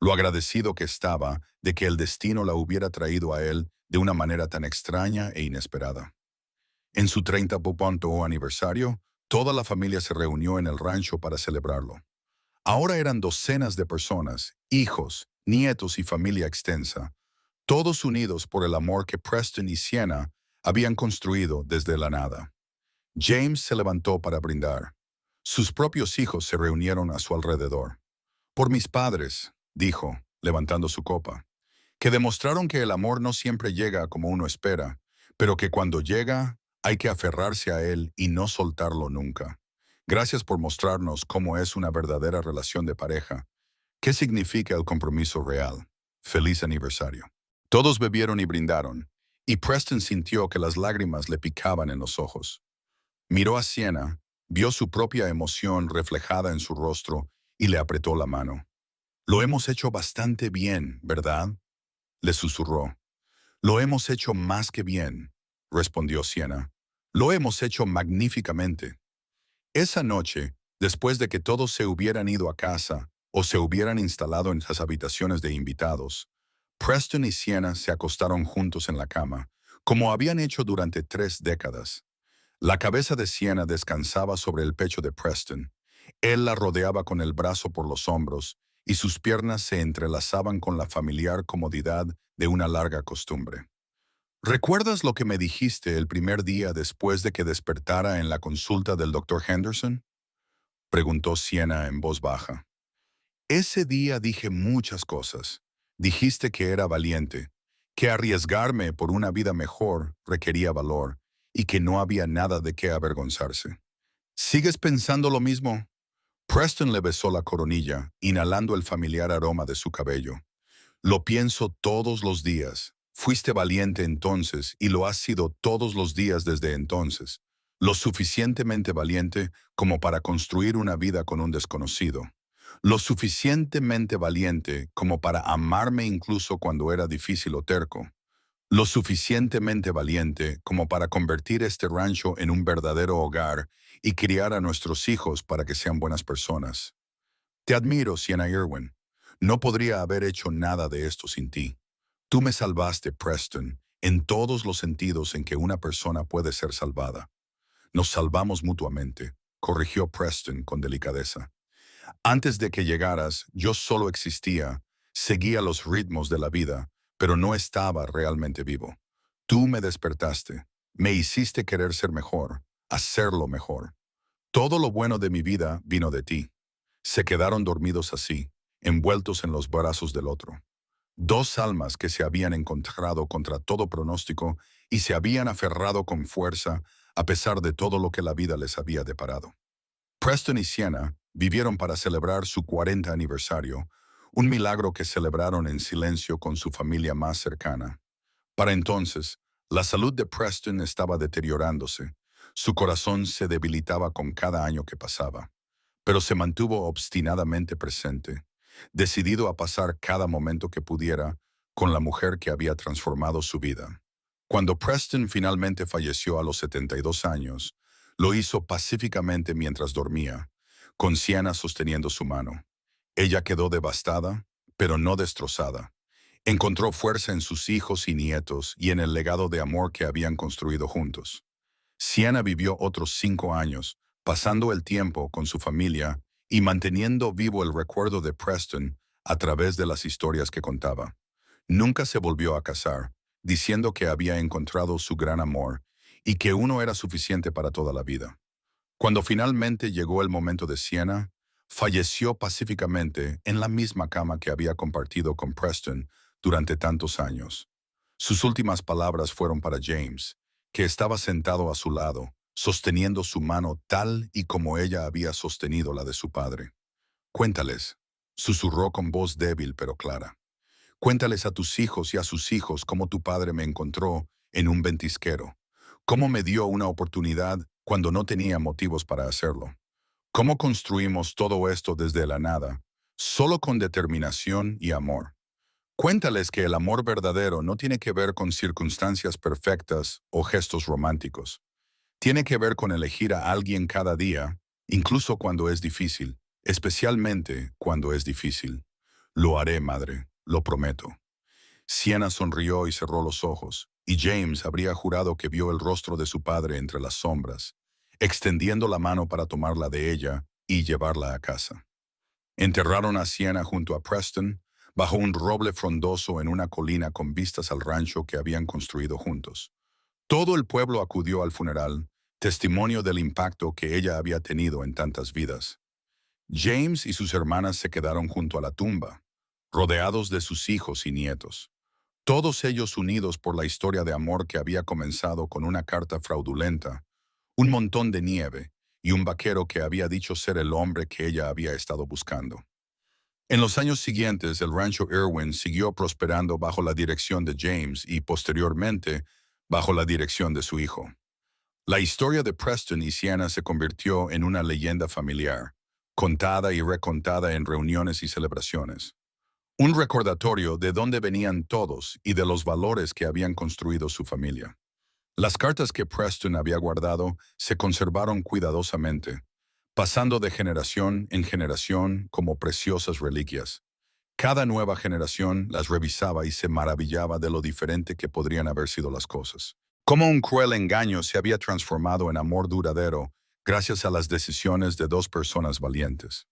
lo agradecido que estaba de que el destino la hubiera traído a él de una manera tan extraña e inesperada. En su 30º aniversario, toda la familia se reunió en el rancho para celebrarlo. Ahora eran docenas de personas, hijos, nietos y familia extensa, todos unidos por el amor que Preston y Sienna habían construido desde la nada. James se levantó para brindar. Sus propios hijos se reunieron a su alrededor. Por mis padres, dijo, levantando su copa, que demostraron que el amor no siempre llega como uno espera, pero que cuando llega hay que aferrarse a él y no soltarlo nunca. Gracias por mostrarnos cómo es una verdadera relación de pareja. ¿Qué significa el compromiso real? Feliz aniversario. Todos bebieron y brindaron, y Preston sintió que las lágrimas le picaban en los ojos. Miró a Sienna, vio su propia emoción reflejada en su rostro y le apretó la mano. Lo hemos hecho bastante bien, ¿verdad? Le susurró. Lo hemos hecho más que bien, respondió Sienna. Lo hemos hecho magníficamente. Esa noche, después de que todos se hubieran ido a casa o se hubieran instalado en las habitaciones de invitados, Preston y Sienna se acostaron juntos en la cama, como habían hecho durante 3 décadas. La cabeza de Sienna descansaba sobre el pecho de Preston. Él la rodeaba con el brazo por los hombros y sus piernas se entrelazaban con la familiar comodidad de una larga costumbre. ¿Recuerdas lo que me dijiste el primer día después de que despertara en la consulta del doctor Henderson? Preguntó Sienna en voz baja. Ese día dije muchas cosas. Dijiste que era valiente, que arriesgarme por una vida mejor requería valor y que no había nada de qué avergonzarse. ¿Sigues pensando lo mismo? Preston le besó la coronilla, inhalando el familiar aroma de su cabello. Lo pienso todos los días. Fuiste valiente entonces y lo has sido todos los días desde entonces. Lo suficientemente valiente como para construir una vida con un desconocido. Lo suficientemente valiente como para amarme incluso cuando era difícil o terco. Lo suficientemente valiente como para convertir este rancho en un verdadero hogar y criar a nuestros hijos para que sean buenas personas. Te admiro, Sienna Irwin. No podría haber hecho nada de esto sin ti. Tú me salvaste, Preston, en todos los sentidos en que una persona puede ser salvada. Nos salvamos mutuamente, corrigió Preston con delicadeza. Antes de que llegaras, yo solo existía, seguía los ritmos de la vida, pero no estaba realmente vivo. Tú me despertaste, me hiciste querer ser mejor, hacerlo mejor. Todo lo bueno de mi vida vino de ti. Se quedaron dormidos así, envueltos en los brazos del otro. Dos almas que se habían encontrado contra todo pronóstico y se habían aferrado con fuerza a pesar de todo lo que la vida les había deparado. Preston y Sienna vivieron para celebrar su 40 aniversario, un milagro que celebraron en silencio con su familia más cercana. Para entonces, la salud de Preston estaba deteriorándose. Su corazón se debilitaba con cada año que pasaba, pero se mantuvo obstinadamente presente, decidido a pasar cada momento que pudiera con la mujer que había transformado su vida. Cuando Preston finalmente falleció a los 72 años, lo hizo pacíficamente mientras dormía, con Sienna sosteniendo su mano. Ella quedó devastada, pero no destrozada. Encontró fuerza en sus hijos y nietos y en el legado de amor que habían construido juntos. Sienna vivió otros 5 años, pasando el tiempo con su familia y manteniendo vivo el recuerdo de Preston a través de las historias que contaba. Nunca se volvió a casar, diciendo que había encontrado su gran amor y que uno era suficiente para toda la vida. Cuando finalmente llegó el momento de Sienna, falleció pacíficamente en la misma cama que había compartido con Preston durante tantos años. Sus últimas palabras fueron para James, que estaba sentado a su lado, sosteniendo su mano tal y como ella había sostenido la de su padre. Cuéntales, susurró con voz débil pero clara. Cuéntales a tus hijos y a sus hijos cómo tu padre me encontró en un ventisquero, cómo me dio una oportunidad cuando no tenía motivos para hacerlo, cómo construimos todo esto desde la nada, solo con determinación y amor. Cuéntales que el amor verdadero no tiene que ver con circunstancias perfectas o gestos románticos. Tiene que ver con elegir a alguien cada día, incluso cuando es difícil, especialmente cuando es difícil. Lo haré, madre, lo prometo. Sienna sonrió y cerró los ojos, y James habría jurado que vio el rostro de su padre entre las sombras, extendiendo la mano para tomarla de ella y llevarla a casa. Enterraron a Sienna junto a Preston, bajo un roble frondoso en una colina con vistas al rancho que habían construido juntos. Todo el pueblo acudió al funeral, testimonio del impacto que ella había tenido en tantas vidas. James y sus hermanas se quedaron junto a la tumba, rodeados de sus hijos y nietos, todos ellos unidos por la historia de amor que había comenzado con una carta fraudulenta, un montón de nieve y un vaquero que había dicho ser el hombre que ella había estado buscando. En los años siguientes, el rancho Irwin siguió prosperando bajo la dirección de James y, posteriormente, bajo la dirección de su hijo. La historia de Preston y Sienna se convirtió en una leyenda familiar, contada y recontada en reuniones y celebraciones. Un recordatorio de dónde venían todos y de los valores que habían construido su familia. Las cartas que Preston había guardado se conservaron cuidadosamente, pasando de generación en generación como preciosas reliquias. Cada nueva generación las revisaba y se maravillaba de lo diferente que podrían haber sido las cosas. Cómo un cruel engaño se había transformado en amor duradero gracias a las decisiones de dos personas valientes.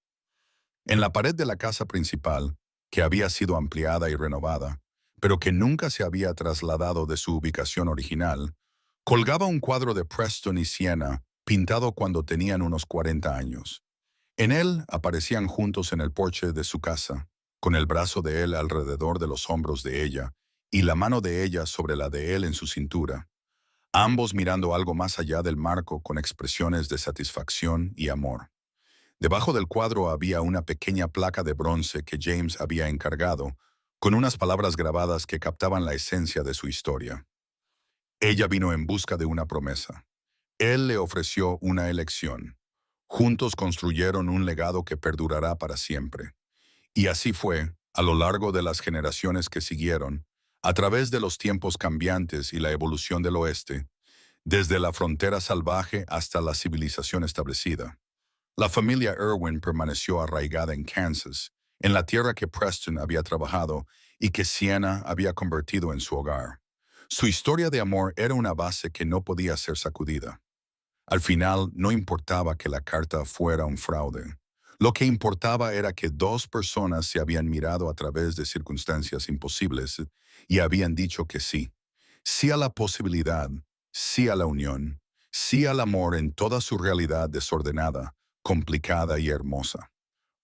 En la pared de la casa principal, que había sido ampliada y renovada, pero que nunca se había trasladado de su ubicación original, colgaba un cuadro de Preston y Sienna, pintado cuando tenían unos 40 años. En él aparecían juntos en el porche de su casa, con el brazo de él alrededor de los hombros de ella y la mano de ella sobre la de él en su cintura, ambos mirando algo más allá del marco con expresiones de satisfacción y amor. Debajo del cuadro había una pequeña placa de bronce que James había encargado, con unas palabras grabadas que captaban la esencia de su historia. Ella vino en busca de una promesa. Él le ofreció una elección. Juntos construyeron un legado que perdurará para siempre. Y así fue, a lo largo de las generaciones que siguieron, a través de los tiempos cambiantes y la evolución del oeste, desde la frontera salvaje hasta la civilización establecida. La familia Irwin permaneció arraigada en Kansas, en la tierra que Preston había trabajado y que Sienna había convertido en su hogar. Su historia de amor era una base que no podía ser sacudida. Al final, no importaba que la carta fuera un fraude. Lo que importaba era que dos personas se habían mirado a través de circunstancias imposibles y habían dicho que sí. Sí a la posibilidad, sí a la unión, sí al amor en toda su realidad desordenada, complicada y hermosa.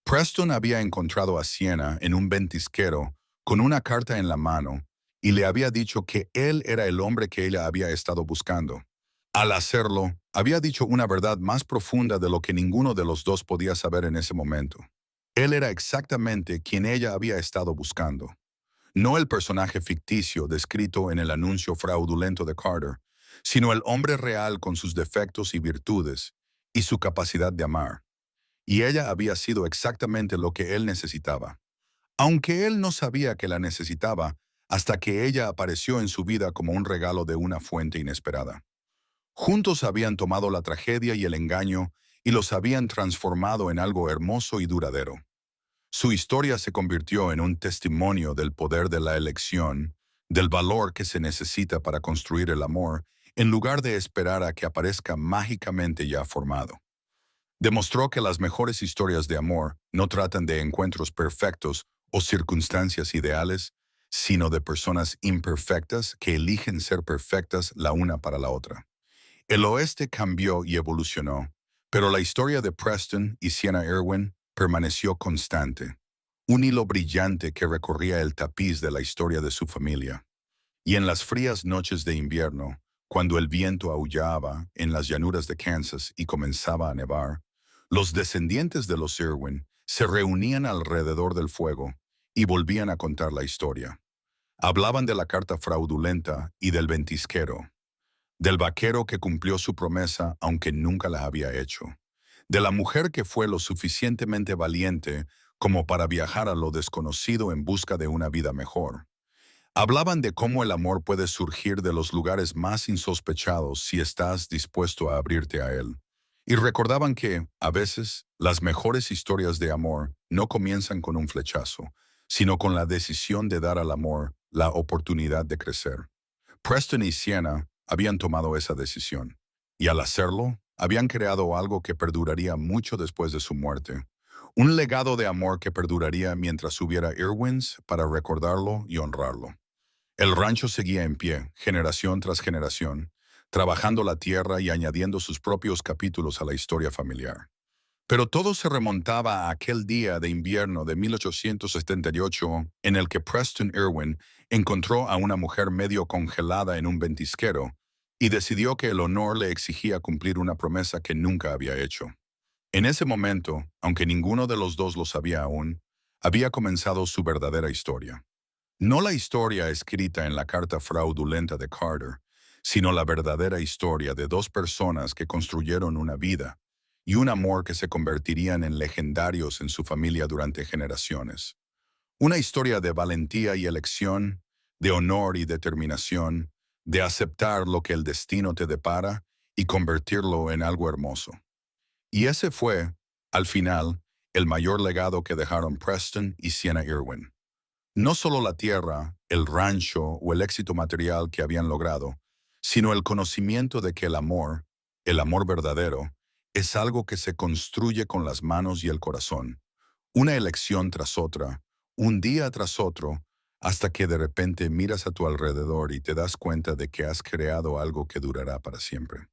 Preston había encontrado a Sienna en un ventisquero con una carta en la mano y le había dicho que él era el hombre que ella había estado buscando. Al hacerlo, había dicho una verdad más profunda de lo que ninguno de los dos podía saber en ese momento. Él era exactamente quien ella había estado buscando. No el personaje ficticio descrito en el anuncio fraudulento de Carter, sino el hombre real con sus defectos y virtudes, y su capacidad de amar. Y ella había sido exactamente lo que él necesitaba. Aunque él no sabía que la necesitaba, hasta que ella apareció en su vida como un regalo de una fuente inesperada. Juntos habían tomado la tragedia y el engaño y los habían transformado en algo hermoso y duradero. Su historia se convirtió en un testimonio del poder de la elección, del valor que se necesita para construir el amor, en lugar de esperar a que aparezca mágicamente ya formado. Demostró que las mejores historias de amor no tratan de encuentros perfectos o circunstancias ideales, sino de personas imperfectas que eligen ser perfectas la una para la otra. El oeste cambió y evolucionó, Pero la historia de Preston y Sienna Irwin permaneció constante, un hilo brillante que recorría el tapiz de la historia de su familia. Y en las frías noches de invierno, cuando el viento aullaba en las llanuras de Kansas y comenzaba a nevar, los descendientes de los Irwin se reunían alrededor del fuego y volvían a contar la historia. Hablaban de la carta fraudulenta y del ventisquero, del vaquero que cumplió su promesa aunque nunca la había hecho, de la mujer que fue lo suficientemente valiente como para viajar a lo desconocido en busca de una vida mejor. Hablaban de cómo el amor puede surgir de los lugares más insospechados si estás dispuesto a abrirte a él. Y recordaban que, a veces, las mejores historias de amor no comienzan con un flechazo, sino con la decisión de dar al amor la oportunidad de crecer. Preston y Sienna habían tomado esa decisión, y al hacerlo, habían creado algo que perduraría mucho después de su muerte. Un legado de amor que perduraría mientras hubiera Irwins para recordarlo y honrarlo. El rancho seguía en pie, generación tras generación, trabajando la tierra y añadiendo sus propios capítulos a la historia familiar. Pero todo se remontaba a aquel día de invierno de 1878 en el que Preston Irwin encontró a una mujer medio congelada en un ventisquero y decidió que el honor le exigía cumplir una promesa que nunca había hecho. En ese momento, aunque ninguno de los dos lo sabía aún, había comenzado su verdadera historia. No la historia escrita en la carta fraudulenta de Carter, sino la verdadera historia de dos personas que construyeron una vida y un amor que se convertirían en legendarios en su familia durante generaciones. Una historia de valentía y elección, de honor y determinación, de aceptar lo que el destino te depara y convertirlo en algo hermoso. Y ese fue, al final, el mayor legado que dejaron Preston y Sienna Irwin. No solo la tierra, el rancho o el éxito material que habían logrado, sino el conocimiento de que el amor verdadero, es algo que se construye con las manos y el corazón, una elección tras otra, un día tras otro, hasta que de repente miras a tu alrededor y te das cuenta de que has creado algo que durará para siempre.